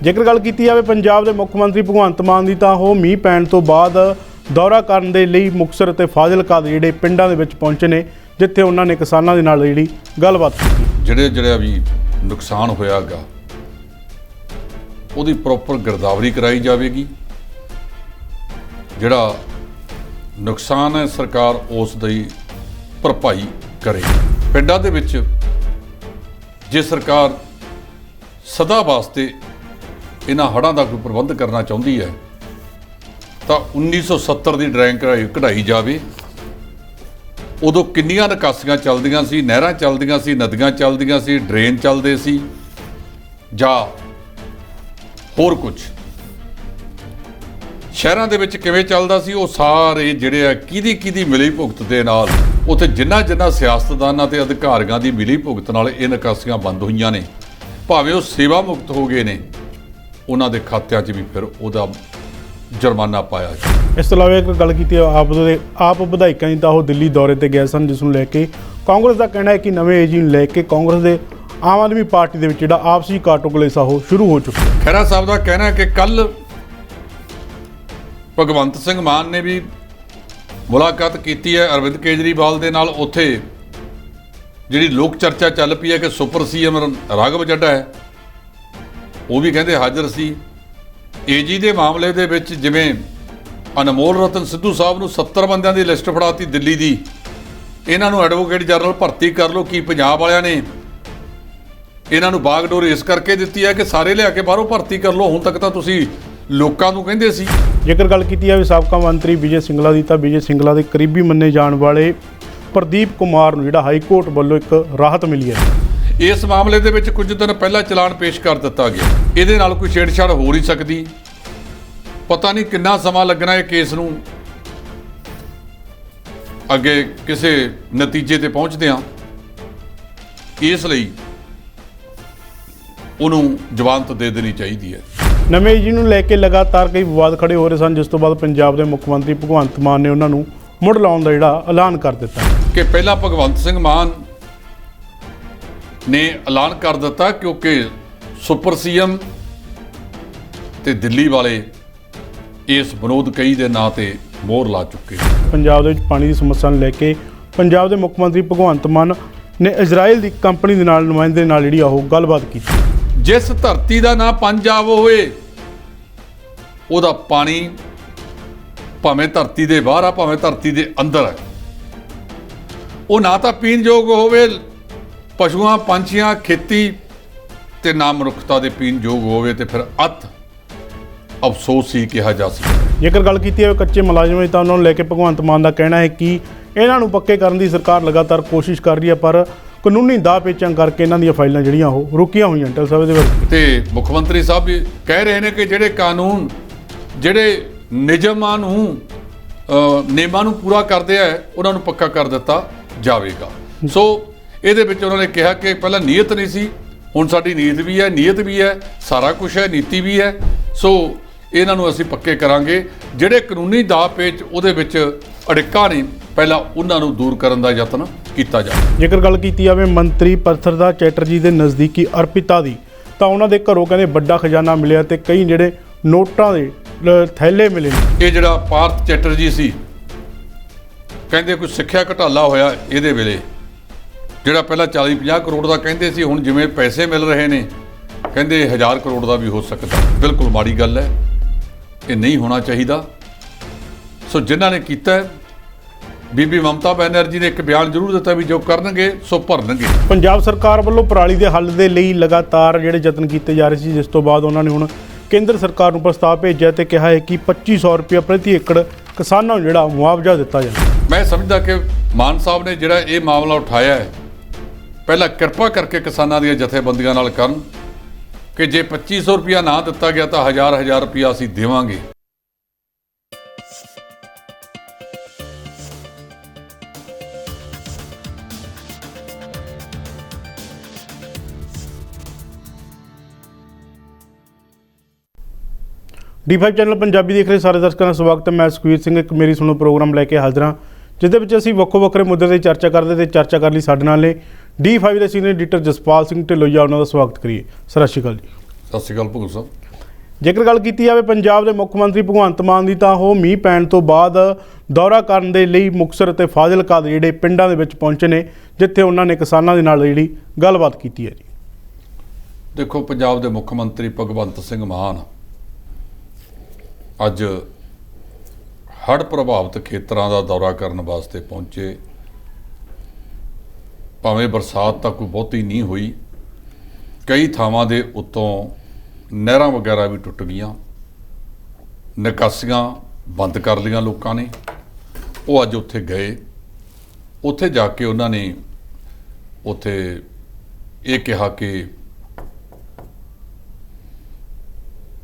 ਜੇਕਰ ਗੱਲ ਕੀਤੀ ਜਾਵੇ ਪੰਜਾਬ ਦੇ ਮੁੱਖ ਮੰਤਰੀ ਭਗਵੰਤ ਮਾਨ ਦੀ ਤਾਂ ਉਹ ਮੀਂਹ ਪੈਣ ਤੋਂ ਬਾਅਦ ਦੌਰਾ ਕਰਨ ਦੇ ਲਈ ਮੁਕਤਸਰ ਅਤੇ ਫਾਜ਼ਿਲਕਾ ਦੇ ਜਿਹੜੇ ਪਿੰਡਾਂ ਦੇ ਵਿੱਚ ਪਹੁੰਚੇ ਨੇ, ਜਿੱਥੇ ਉਹਨਾਂ ਨੇ ਕਿਸਾਨਾਂ ਦੇ ਨਾਲ ਜਿਹੜੀ ਗੱਲਬਾਤ ਕੀਤੀ। ਜਿਹੜਾ ਵੀ ਨੁਕਸਾਨ ਹੋਇਆਗਾ ਉਹਦੀ ਪ੍ਰੋਪਰ ਗਿਰਦਾਵਰੀ ਕਰਾਈ ਜਾਵੇਗੀ। ਜਿਹੜਾ ਨੁਕਸਾਨ ਹੈ ਸਰਕਾਰ ਉਸ ਦੀ ਭਰਪਾਈ ਕਰੇ। ਪਿੰਡਾਂ ਦੇ ਵਿੱਚ ਜੇ ਸਰਕਾਰ ਸਦਾ ਵਾਸਤੇ ਇਹਨਾਂ ਹੜ੍ਹਾਂ ਦਾ ਕੋਈ ਪ੍ਰਬੰਧ ਕਰਨਾ ਚਾਹੁੰਦੀ ਹੈ ਤਾਂ 1970 ਦੀ ਡਰਾਇੰਗ ਕਢਾਈ ਜਾਵੇ। ਉਦੋਂ ਕਿੰਨੀਆਂ ਨਿਕਾਸੀਆਂ ਚੱਲਦੀਆਂ ਸੀ, ਨਹਿਰਾਂ ਚੱਲਦੀਆਂ ਸੀ, ਨਦੀਆਂ ਚੱਲਦੀਆਂ ਸੀ, ਡਰੇਨ ਚੱਲਦੇ ਸੀ ਜਾਂ ਹੋਰ ਕੁਝ ਸ਼ਹਿਰਾਂ ਦੇ ਵਿੱਚ ਕਿਵੇਂ ਚੱਲਦਾ ਸੀ, ਉਹ ਸਾਰੇ ਜਿਹੜੇ ਆ ਕਿਹਦੀ ਮਿਲੀ ਭੁਗਤ ਦੇ ਨਾਲ ਉੱਥੇ ਜਿੰਨਾ ਸਿਆਸਤਦਾਨਾਂ ਤੇ ਅਧਿਕਾਰੀਆਂ ਦੀ ਮਿਲੀ ਭੁਗਤ ਨਾਲ ਇਹ ਨਿਕਾਸੀਆਂ ਬੰਦ ਹੋਈਆਂ ਨੇ। ਭਾਵੇਂ ਉਹ ਸੇਵਾ ਮੁਕਤ ਹੋ ਗਏ ਨੇ, ਉਹਨਾਂ ਦੇ ਖਾਤਿਆਂ 'ਚ ਵੀ ਫਿਰ ਉਹਦਾ ਜੁਰਮਾਨਾ ਪਾਇਆ। ਇਸ ਤੋਂ ਇਲਾਵਾ ਇੱਕ ਗੱਲ ਕੀਤੀ ਆਪ ਵਿਧਾਇਕਾਂ ਦੀ ਤਾਂ ਉਹ ਦਿੱਲੀ ਦੌਰੇ ਤੇ ਗਏ ਸਨ, ਜਿਸ ਨੂੰ ਲੈ ਕੇ ਕਾਂਗਰਸ ਦਾ ਕਹਿਣਾ ਹੈ ਕਿ ਨਵੇਂ ਏਜੀ ਨੂੰ ਲੈ ਕੇ ਕਾਂਗਰਸ ਦੇ ਆਮ ਆਦਮੀ ਪਾਰਟੀ ਦੇ ਵਿੱਚ ਜਿਹੜਾ ਆਪਸੀ ਕਾਟੋ ਕਲੇਸਾ ਉਹ ਸ਼ੁਰੂ ਹੋ ਚੁੱਕਾ। ਖਹਿਰਾ ਸਾਹਿਬ ਦਾ ਕਹਿਣਾ ਹੈ ਕਿ ਕੱਲ ਭਗਵੰਤ ਸਿੰਘ ਮਾਨ ਨੇ ਵੀ ਮੁਲਾਕਾਤ ਕੀਤੀ ਹੈ ਅਰਵਿੰਦ ਕੇਜਰੀਵਾਲ ਦੇ ਨਾਲ। ਉੱਥੇ ਜਿਹੜੀ ਲੋਕ ਚਰਚਾ ਚੱਲ ਪਈ ਹੈ ਕਿ ਸੁਪਰ ਸੀਐਮ ਰਾਘਵ ਚੱਡਾ ਹੈ, ਉਹ ਵੀ ਕਹਿੰਦੇ ਹਾਜ਼ਰ ਸੀ। ਏਜੀ ਦੇ ਮਾਮਲੇ ਦੇ ਵਿੱਚ ਜਿਵੇਂ ਅਨਮੋਲ ਰਤਨ ਸਿੱਧੂ ਸਾਹਿਬ ਨੂੰ 70 ਬੰਦਿਆਂ ਦੀ ਲਿਸਟ ਫੜਾਤੀ ਦਿੱਲੀ ਦੀ, ਇਹਨਾਂ ਨੂੰ ਐਡਵੋਕੇਟ ਜਨਰਲ ਭਰਤੀ ਕਰ ਲਓ। ਕੀ ਪੰਜਾਬ ਵਾਲਿਆਂ ਨੇ ਇਹਨਾਂ ਨੂੰ ਬਾਗਡੋਰ ਇਸ ਕਰਕੇ ਦਿੱਤੀ ਹੈ ਕਿ ਸਾਰੇ ਲਿਆ ਕੇ ਬਾਹਰੋਂ ਭਰਤੀ ਕਰ ਲਓ? ਹੁਣ ਤੱਕ ਤਾਂ ਤੁਸੀਂ ਲੋਕਾਂ ਨੂੰ ਕਹਿੰਦੇ ਸੀ। ਜੇਕਰ ਗੱਲ ਕੀਤੀ ਜਾਵੇ ਸਾਬਕਾ ਮੰਤਰੀ ਵਿਜੇ ਸਿੰਗਲਾ ਦੀ, ਤਾਂ ਵਿਜੇ ਸਿੰਗਲਾ ਦੇ ਕਰੀਬੀ ਮੰਨੇ ਜਾਣ ਵਾਲੇ ਪ੍ਰਦੀਪ ਕੁਮਾਰ ਨੂੰ ਜਿਹੜਾ ਹਾਈ ਕੋਰਟ ਵੱਲੋਂ ਇੱਕ ਰਾਹਤ ਮਿਲੀ ਹੈ। ਇਸ ਮਾਮਲੇ ਦੇ ਵਿੱਚ ਕੁਝ ਦਿਨ ਪਹਿਲਾਂ ਚਲਾਨ ਪੇਸ਼ ਕਰ ਦਿੱਤਾ ਗਿਆ। ਇਹਦੇ ਨਾਲ ਕੋਈ ਛੇੜਛਾੜ ਹੋ ਨਹੀਂ ਸਕਦੀ। ਪਤਾ ਨਹੀਂ ਕਿੰਨਾ ਸਮਾਂ ਲੱਗਣਾ ਇਹ ਕੇਸ ਨੂੰ ਅੱਗੇ ਕਿਸੇ ਨਤੀਜੇ ਤੇ ਪਹੁੰਚਦੇ ਹਾਂ। ਇਸ ਲਈ ਉਹਨੂੰ ਜ਼ਮਾਨਤ ਦੇ ਦੇਣੀ ਚਾਹੀਦੀ ਹੈ। ਨਵੇਂ ਏਜੀ ਨੂੰ ਲੈ ਕੇ ਲਗਾਤਾਰ ਕਈ ਵਿਵਾਦ ਖੜੇ ਹੋ ਰਹੇ ਸਨ, ਜਿਸ ਤੋਂ ਬਾਅਦ ਪੰਜਾਬ ਦੇ ਮੁੱਖ ਮੰਤਰੀ ਭਗਵੰਤ ਮਾਨ ਨੇ ਉਹਨਾਂ ਨੂੰ ਮੁੜ ਲਾਉਣ ਦਾ ਜਿਹੜਾ ਐਲਾਨ ਕਰ ਦਿੱਤਾ ਕਿ ਪਹਿਲਾਂ ਭਗਵੰਤ ਸਿੰਘ ਮਾਨ ਨੇ ਐਲਾਨ ਕਰ ਦਿੱਤਾ ਕਿਉਂਕਿ ਸੁਪਰ ਸੀਐਮ ਤੇ ਦਿੱਲੀ ਵਾਲੇ ਇਸ ਵਿਨੋਦ ਕਈ ਦੇ ਨਾਂ ਤੇ ਮੋਹਰ ਲਾ ਚੁੱਕੇ। ਪੰਜਾਬ ਦੇ ਵਿੱਚ ਪਾਣੀ ਦੀ ਸਮੱਸਿਆ ਨੂੰ ਲੈ ਕੇ ਪੰਜਾਬ ਦੇ ਮੁੱਖ ਮੰਤਰੀ ਭਗਵੰਤ ਮਾਨ ਨੇ ਇਜ਼ਰਾਈਲ ਦੀ ਕੰਪਨੀ ਦੇ ਨਾਲ ਨੁਮਾਇੰਦੇ ਨਾਲ ਜਿਹੜੀ ਉਹ ਗੱਲਬਾਤ ਕੀਤੀ। ਜਿਸ ਧਰਤੀ ਦਾ ਨਾਂ ਪੰਜਾਬ ਹੋਵੇ ਉਹਦਾ ਪਾਣੀ ਭਾਵੇਂ ਧਰਤੀ ਦੇ ਬਾਹਰ ਆ ਭਾਵੇਂ ਧਰਤੀ ਦੇ ਅੰਦਰ ਹੈ, ਉਹ ਨਾ ਤਾਂ ਪੀਣ ਯੋਗ ਹੋਵੇ ਪਸ਼ੂਆਂ ਪੰਛੀਆਂ ਖੇਤੀ ਤੇ ਨਾ ਮਨੁੱਖਤਾ ਦੇ ਪੀਣ ਯੋਗ ਹੋਵੇ, ਤੇ ਫਿਰ ਅਤ ਅਫਸੋਸ ਹੀ ਕਿਹਾ ਜਾ ਸਕਦਾ। ਜੇਕਰ ਗੱਲ ਕੀਤੀ ਜਾਵੇ ਕੱਚੇ ਮੁਲਾਜ਼ਮਾਂ ਦੀ, ਤਾਂ ਉਹਨਾਂ ਨੂੰ ਲੈ ਕੇ ਭਗਵੰਤ ਮਾਨ ਦਾ ਕਹਿਣਾ ਹੈ ਕਿ ਇਹਨਾਂ ਨੂੰ ਪੱਕੇ ਕਰਨ ਦੀ ਸਰਕਾਰ ਲਗਾਤਾਰ ਕੋਸ਼ਿਸ਼ ਕਰ ਰਹੀ ਹੈ, ਪਰ ਕਾਨੂੰਨੀ ਦਾਅ ਪੇਚਾਂ ਕਰਕੇ ਇਹਨਾਂ ਦੀਆਂ ਫਾਈਲਾਂ ਜਿਹੜੀਆਂ ਉਹ ਰੁਕੀਆਂ ਹੋਈਆਂ। ਟਲ ਸਾਹਿਬ ਦੇ ਵਿੱਚ ਤੇ ਮੁੱਖ ਮੰਤਰੀ ਸਾਹਿਬ ਵੀ ਕਹਿ ਰਹੇ ਨੇ ਕਿ ਜਿਹੜੇ ਕਾਨੂੰਨ ਜਿਹੜੇ ਨਿਯਮਾਂ ਨੂੰ ਨਿਯਮਾਂ ਨੂੰ ਪੂਰਾ ਕਰਦੇ ਆ ਉਹਨਾਂ ਨੂੰ ਪੱਕਾ ਕਰ ਦਿੱਤਾ ਜਾਵੇਗਾ। ਸੋ ਇਹਦੇ ਵਿੱਚ ਉਹਨਾਂ ਨੇ ਕਿਹਾ ਕਿ ਪਹਿਲਾਂ ਨੀਅਤ ਨਹੀਂ ਸੀ, ਹੁਣ ਸਾਡੀ ਨੀਅਤ ਵੀ ਹੈ, ਨੀਅਤ ਵੀ ਹੈ, ਸਾਰਾ ਕੁਝ ਹੈ, ਨੀਤੀ ਵੀ ਹੈ। ਸੋ ਇਹਨਾਂ ਨੂੰ ਅਸੀਂ ਪੱਕੇ ਕਰਾਂਗੇ। ਜਿਹੜੇ ਕਾਨੂੰਨੀ ਦਾਅ ਪੇਚ ਉਹਦੇ ਵਿੱਚ ਅੜਿੱਕਾ ਨੇ, ਪਹਿਲਾਂ ਉਹਨਾਂ ਨੂੰ ਦੂਰ ਕਰਨ ਦਾ ਯਤਨ ਕੀਤਾ ਜਾਵੇ। ਜੇਕਰ ਗੱਲ ਕੀਤੀ ਜਾਵੇ ਮੰਤਰੀ ਪਰਥਰਦਾ ਚੈਟਰਜੀ ਦੇ ਨਜ਼ਦੀਕੀ ਅਰਪਿਤਾ ਦੀ, ਤਾਂ ਉਹਨਾਂ ਦੇ ਘਰੋਂ ਕਹਿੰਦੇ ਵੱਡਾ ਖਜ਼ਾਨਾ ਮਿਲਿਆ ਤੇ ਕਈ ਜਿਹੜੇ ਨੋਟਾਂ ਦੇ ਥੈਲੇ ਮਿਲੇ ਨੇ। ਇਹ ਜਿਹੜਾ ਪਾਰਥ ਚੈਟਰਜੀ ਸੀ, ਕਹਿੰਦੇ ਕੋਈ ਸਿੱਖਿਆ ਘਟਾਲਾ ਹੋਇਆ ਇਹਦੇ ਵੇਲੇ। ਜਿਹੜਾ ਪਹਿਲਾਂ 40-50 ਕਰੋੜ ਦਾ ਕਹਿੰਦੇ ਸੀ, ਹੁਣ ਜਿਵੇਂ ਪੈਸੇ ਮਿਲ ਰਹੇ ਨੇ ਕਹਿੰਦੇ 1000 ਕਰੋੜ ਦਾ ਵੀ ਹੋ ਸਕਦਾ। ਬਿਲਕੁਲ ਮਾੜੀ ਗੱਲ ਹੈ, ਇਹ ਨਹੀਂ ਹੋਣਾ ਚਾਹੀਦਾ। ਸੋ ਜਿਨ੍ਹਾਂ ਨੇ ਕੀਤਾ, ਬੀਬੀ ਮਮਤਾ ਬੈਨਰਜੀ ਨੇ ਇੱਕ ਬਿਆਨ ਜ਼ਰੂਰ ਦਿੱਤਾ ਵੀ ਜੋ ਕਰਨਗੇ ਸੋ ਭਰਨਗੇ। ਪੰਜਾਬ ਸਰਕਾਰ ਵੱਲੋਂ ਪਰਾਲੀ ਦੇ ਹੱਲ ਦੇ ਲਈ ਲਗਾਤਾਰ ਜਿਹੜੇ ਯਤਨ ਕੀਤੇ ਜਾ ਰਹੇ ਸੀ, ਜਿਸ ਤੋਂ ਬਾਅਦ ਉਹਨਾਂ ਨੇ ਹੁਣ ਕੇਂਦਰ ਸਰਕਾਰ ਨੂੰ ਪ੍ਰਸਤਾਵ ਭੇਜਿਆ ਤੇ ਕਿਹਾ ਹੈ ਕਿ 2500 ਰੁਪਏ ਪ੍ਰਤੀ ਏਕੜ ਕਿਸਾਨਾਂ ਨੂੰ ਜਿਹੜਾ ਮੁਆਵਜ਼ਾ ਦਿੱਤਾ ਜਾਵੇ। ਮੈਂ ਸਮਝਦਾ ਕਿ ਮਾਨ ਸਾਹਿਬ ਨੇ ਜਿਹੜਾ ਇਹ ਮਾਮਲਾ ਉਠਾਇਆ ਹੈ, ਪਹਿਲਾਂ ਕਿਰਪਾ ਕਰਕੇ ਕਿਸਾਨਾਂ ਦੀਆਂ ਜਥੇਬੰਦੀਆਂ ਨਾਲ ਕਰਨ ਕਿ ਜੇ 2500 ਰੁਪਇਆ ਨਾ ਦਿੱਤਾ ਗਿਆ ਤਾਂ 1000 ਰੁਪਇਆ ਅਸੀਂ ਦੇਵਾਂਗੇ। D5 ਚੈਨਲ ਪੰਜਾਬੀ ਦੇਖ ਰਹੇ ਸਾਰੇ ਦਰਸ਼ਕਾਂ ਦਾ ਸਵਾਗਤ ਹੈ। ਮੈਂ ਸੁਖਵੀਰ ਸਿੰਘ ਇੱਕ ਮੇਰੀ ਸੁਣੋ ਪ੍ਰੋਗਰਾਮ ਲੈ ਕੇ ਹਾਜ਼ਰ ਹਾਂ, ਜਿਸ ਵਿੱਚ ਅਸੀਂ ਵੱਖੋ ਵੱਖਰੇ ਮੁੱਦੇ ਤੇ ਚਰਚਾ ਕਰਦੇ ਤੇ ਚਰਚਾ ਕਰਨ ਲਈ ਸਾਡੇ ਨਾਲ ਨੇ D5 ਦੇ ਸੀਨੀਅਰ ਐਡੀਟਰ ਜਸਪਾਲ ਸਿੰਘ ਢਿੱਲੋਂ। ਉਹਨਾਂ ਦਾ ਸਵਾਗਤ ਕਰੀਏ। ਸਤਿ ਸ਼੍ਰੀ ਅਕਾਲ ਜੀ। ਸਤਿ ਸ਼੍ਰੀ ਅਕਾਲ ਭੁਗਤ ਸਾਹਿਬ। ਜੇਕਰ ਗੱਲ ਕੀਤੀ ਜਾਵੇ ਪੰਜਾਬ ਦੇ ਮੁੱਖ ਮੰਤਰੀ ਭਗਵੰਤ ਮਾਨ ਦੀ ਤਾਂ ਉਹ ਮੀਂਹ ਪੈਣ ਤੋਂ ਬਾਅਦ ਦੌਰਾ ਕਰਨ ਦੇ ਲਈ ਮੁਕਤਸਰ ਅਤੇ ਫਾਜ਼ਿਲਕਾ ਦੇ ਜਿਹੜੇ ਪਿੰਡਾਂ ਦੇ ਵਿੱਚ ਪਹੁੰਚੇ ਨੇ, ਜਿੱਥੇ ਉਹਨਾਂ ਨੇ ਕਿਸਾਨਾਂ ਦੇ ਨਾਲ ਜਿਹੜੀ ਗੱਲਬਾਤ ਕੀਤੀ ਹੈ ਜੀ। ਦੇਖੋ, ਪੰਜਾਬ ਦੇ ਮੁੱਖ ਮੰਤਰੀ ਭਗਵੰਤ ਸਿੰਘ ਮਾਨ ਅੱਜ ਹੜ੍ਹ ਪ੍ਰਭਾਵਿਤ ਖੇਤਰਾਂ ਦਾ ਦੌਰਾ ਕਰਨ ਵਾਸਤੇ ਪਹੁੰਚੇ। ਭਾਵੇਂ ਬਰਸਾਤ ਤਾਂ ਕੋਈ ਬਹੁਤੀ ਨਹੀਂ ਹੋਈ, ਕਈ ਥਾਵਾਂ ਦੇ ਉੱਤੋਂ ਨਹਿਰਾਂ ਵਗੈਰਾ ਵੀ ਟੁੱਟ ਗਈਆਂ, ਨਿਕਾਸੀਆਂ ਬੰਦ ਕਰ ਲਈਆਂ ਲੋਕਾਂ ਨੇ। ਉਹ ਅੱਜ ਉੱਥੇ ਗਏ, ਉੱਥੇ ਜਾ ਕੇ ਉਹਨਾਂ ਨੇ ਉੱਥੇ ਇਹ ਕਿਹਾ ਕਿ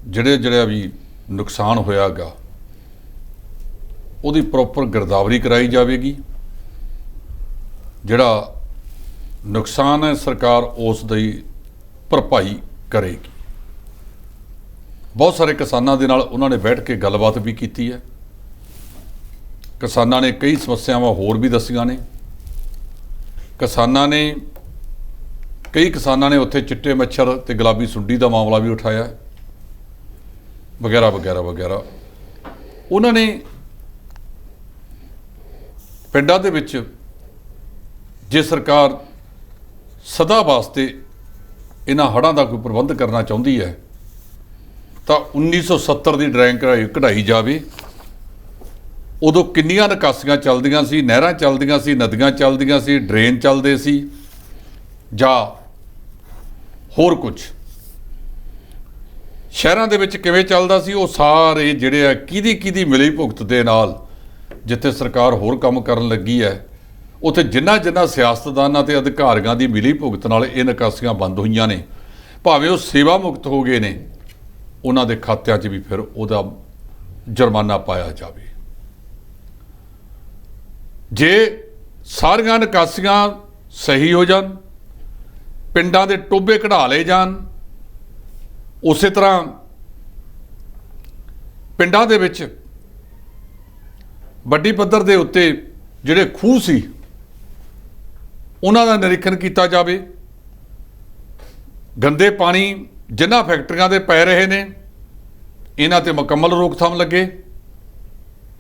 ਜਿਹੜਾ ਵੀ ਨੁਕਸਾਨ ਹੋਇਆਗਾ ਉਹਦੀ ਪ੍ਰੋਪਰ ਗਿਰਦਾਵਰੀ ਕਰਾਈ ਜਾਵੇਗੀ। ਜਿਹੜਾ ਨੁਕਸਾਨ ਹੈ ਸਰਕਾਰ ਉਸ ਦੀ ਭਰਪਾਈ ਕਰੇਗੀ। ਬਹੁਤ ਸਾਰੇ ਕਿਸਾਨਾਂ ਦੇ ਨਾਲ ਉਹਨਾਂ ਨੇ ਬੈਠ ਕੇ ਗੱਲਬਾਤ ਵੀ ਕੀਤੀ ਹੈ। ਕਿਸਾਨਾਂ ਨੇ ਕਈ ਸਮੱਸਿਆਵਾਂ ਹੋਰ ਵੀ ਦੱਸੀਆਂ ਨੇ। ਕਈ ਕਿਸਾਨਾਂ ਨੇ ਉੱਥੇ ਚਿੱਟੇ ਮੱਛਰ ਤੇ ਗੁਲਾਬੀ ਸੁੰਡੀ ਦਾ ਮਾਮਲਾ ਵੀ ਉਠਾਇਆ ਵਗੈਰਾ ਵਗੈਰਾ ਵਗੈਰਾ। ਉਹਨਾਂ ਨੇ ਪਿੰਡਾਂ ਦੇ ਵਿੱਚ ਜੇ ਸਰਕਾਰ ਸਦਾ ਵਾਸਤੇ ਇਹਨਾਂ ਹੜ੍ਹਾਂ ਦਾ ਕੋਈ ਪ੍ਰਬੰਧ ਕਰਨਾ ਚਾਹੁੰਦੀ ਹੈ ਤਾਂ 1970 ਦੀ ਡਰਾਇੰਗ ਕਢਾਈ ਜਾਵੇ। ਉਦੋਂ ਕਿੰਨੀਆਂ ਨਿਕਾਸੀਆਂ ਚੱਲਦੀਆਂ ਸੀ, ਨਹਿਰਾਂ ਚੱਲਦੀਆਂ ਸੀ, ਨਦੀਆਂ ਚੱਲਦੀਆਂ ਸੀ, ਡਰੇਨ ਚੱਲਦੇ ਸੀ ਜਾਂ ਹੋਰ ਕੁਝ ਸ਼ਹਿਰਾਂ ਦੇ ਵਿੱਚ ਕਿਵੇਂ ਚੱਲਦਾ ਸੀ, ਉਹ ਸਾਰੇ ਜਿਹੜੇ ਆ ਕਿਹਦੀ ਮਿਲੀ ਭੁਗਤ ਦੇ ਨਾਲ ਜਿੱਥੇ ਸਰਕਾਰ ਹੋਰ ਕੰਮ ਕਰਨ ਲੱਗੀ ਹੈ ਉੱਥੇ ਜਿਨ੍ਹਾਂ ਸਿਆਸਤਦਾਨਾਂ ਤੇ ਅਧਿਕਾਰੀਆਂ ਦੀ ਮਿਲੀ ਭੁਗਤ ਨਾਲ ਇਹ ਨਿਕਾਸੀਆਂ ਬੰਦ ਹੋਈਆਂ ਨੇ। ਭਾਵੇਂ ਉਹ ਸੇਵਾ ਮੁਕਤ ਹੋ ਗਏ ਨੇ, ਉਹਨਾਂ ਦੇ ਖਾਤਿਆਂ 'ਚ ਵੀ ਫਿਰ ਉਹਦਾ ਜੁਰਮਾਨਾ ਪਾਇਆ ਜਾਵੇ। ਜੇ ਸਾਰੀਆਂ ਨਿਕਾਸੀਆਂ ਸਹੀ ਹੋ ਜਾਣ, ਪਿੰਡਾਂ ਦੇ ਟੋਭੇ ਕਢਾ ਲਏ ਜਾਣ, ਉਸੇ ਤਰ੍ਹਾਂ ਪਿੰਡਾਂ ਦੇ ਵਿੱਚ ਵੱਡੀ ਪੱਧਰ ਦੇ ਉੱਤੇ ਜਿਹੜੇ ਖੂਹ ਸੀ ਉਹਨਾਂ ਦਾ ਨਿਰੀਖਣ ਕੀਤਾ ਜਾਵੇ। ਗੰਦੇ ਪਾਣੀ ਜਿਨ੍ਹਾਂ ਫੈਕਟਰੀਆਂ ਦੇ ਪੈ ਰਹੇ ਨੇ ਇਹਨਾਂ ਤੇ ਮੁਕੰਮਲ ਰੋਕਥਾਮ ਲੱਗੇ।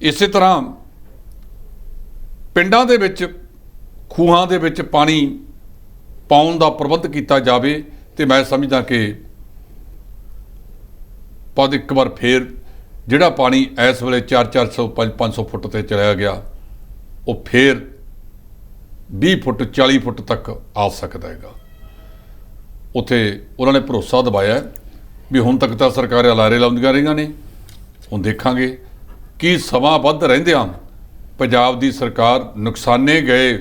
ਇਸੇ ਤਰ੍ਹਾਂ ਪਿੰਡਾਂ ਦੇ ਵਿੱਚ ਖੂਹਾਂ ਦੇ ਵਿੱਚ ਪਾਣੀ ਪਾਉਣ ਦਾ ਪ੍ਰਬੰਧ ਕੀਤਾ ਜਾਵੇ। ਤੇ ਮੈਂ ਸਮਝਦਾ ਕਿ ਇੱਕ ਵਾਰ ਫੇਰ ਜਿਹੜਾ ਪਾਣੀ ਇਸ ਵੇਲੇ 400 500 ਫੁੱਟ ਤੇ ਚਲਿਆ ਗਿਆ ਉਹ ਫੇਰ 20 ਫੁੱਟ 40 ਫੁੱਟ ਤੱਕ ਆ ਸਕਦਾ ਹੈਗਾ। ਉੱਥੇ ਉਹਨਾਂ ਨੇ ਭਰੋਸਾ ਦਿਵਾਇਆ ਵੀ ਹੁਣ ਤੱਕ ਤਾਂ ਸਰਕਾਰਾਂ ਲਾਰੇ ਲਾਉਂਦੀਆਂ ਰਹੀਆਂ ਨੇ, ਹੁਣ ਦੇਖਾਂਗੇ ਕਿ ਸਮਾਂ ਵੱਧ ਰਹਿੰਦਿਆਂ ਪੰਜਾਬ ਦੀ ਸਰਕਾਰ ਨੁਕਸਾਨੇ ਗਏ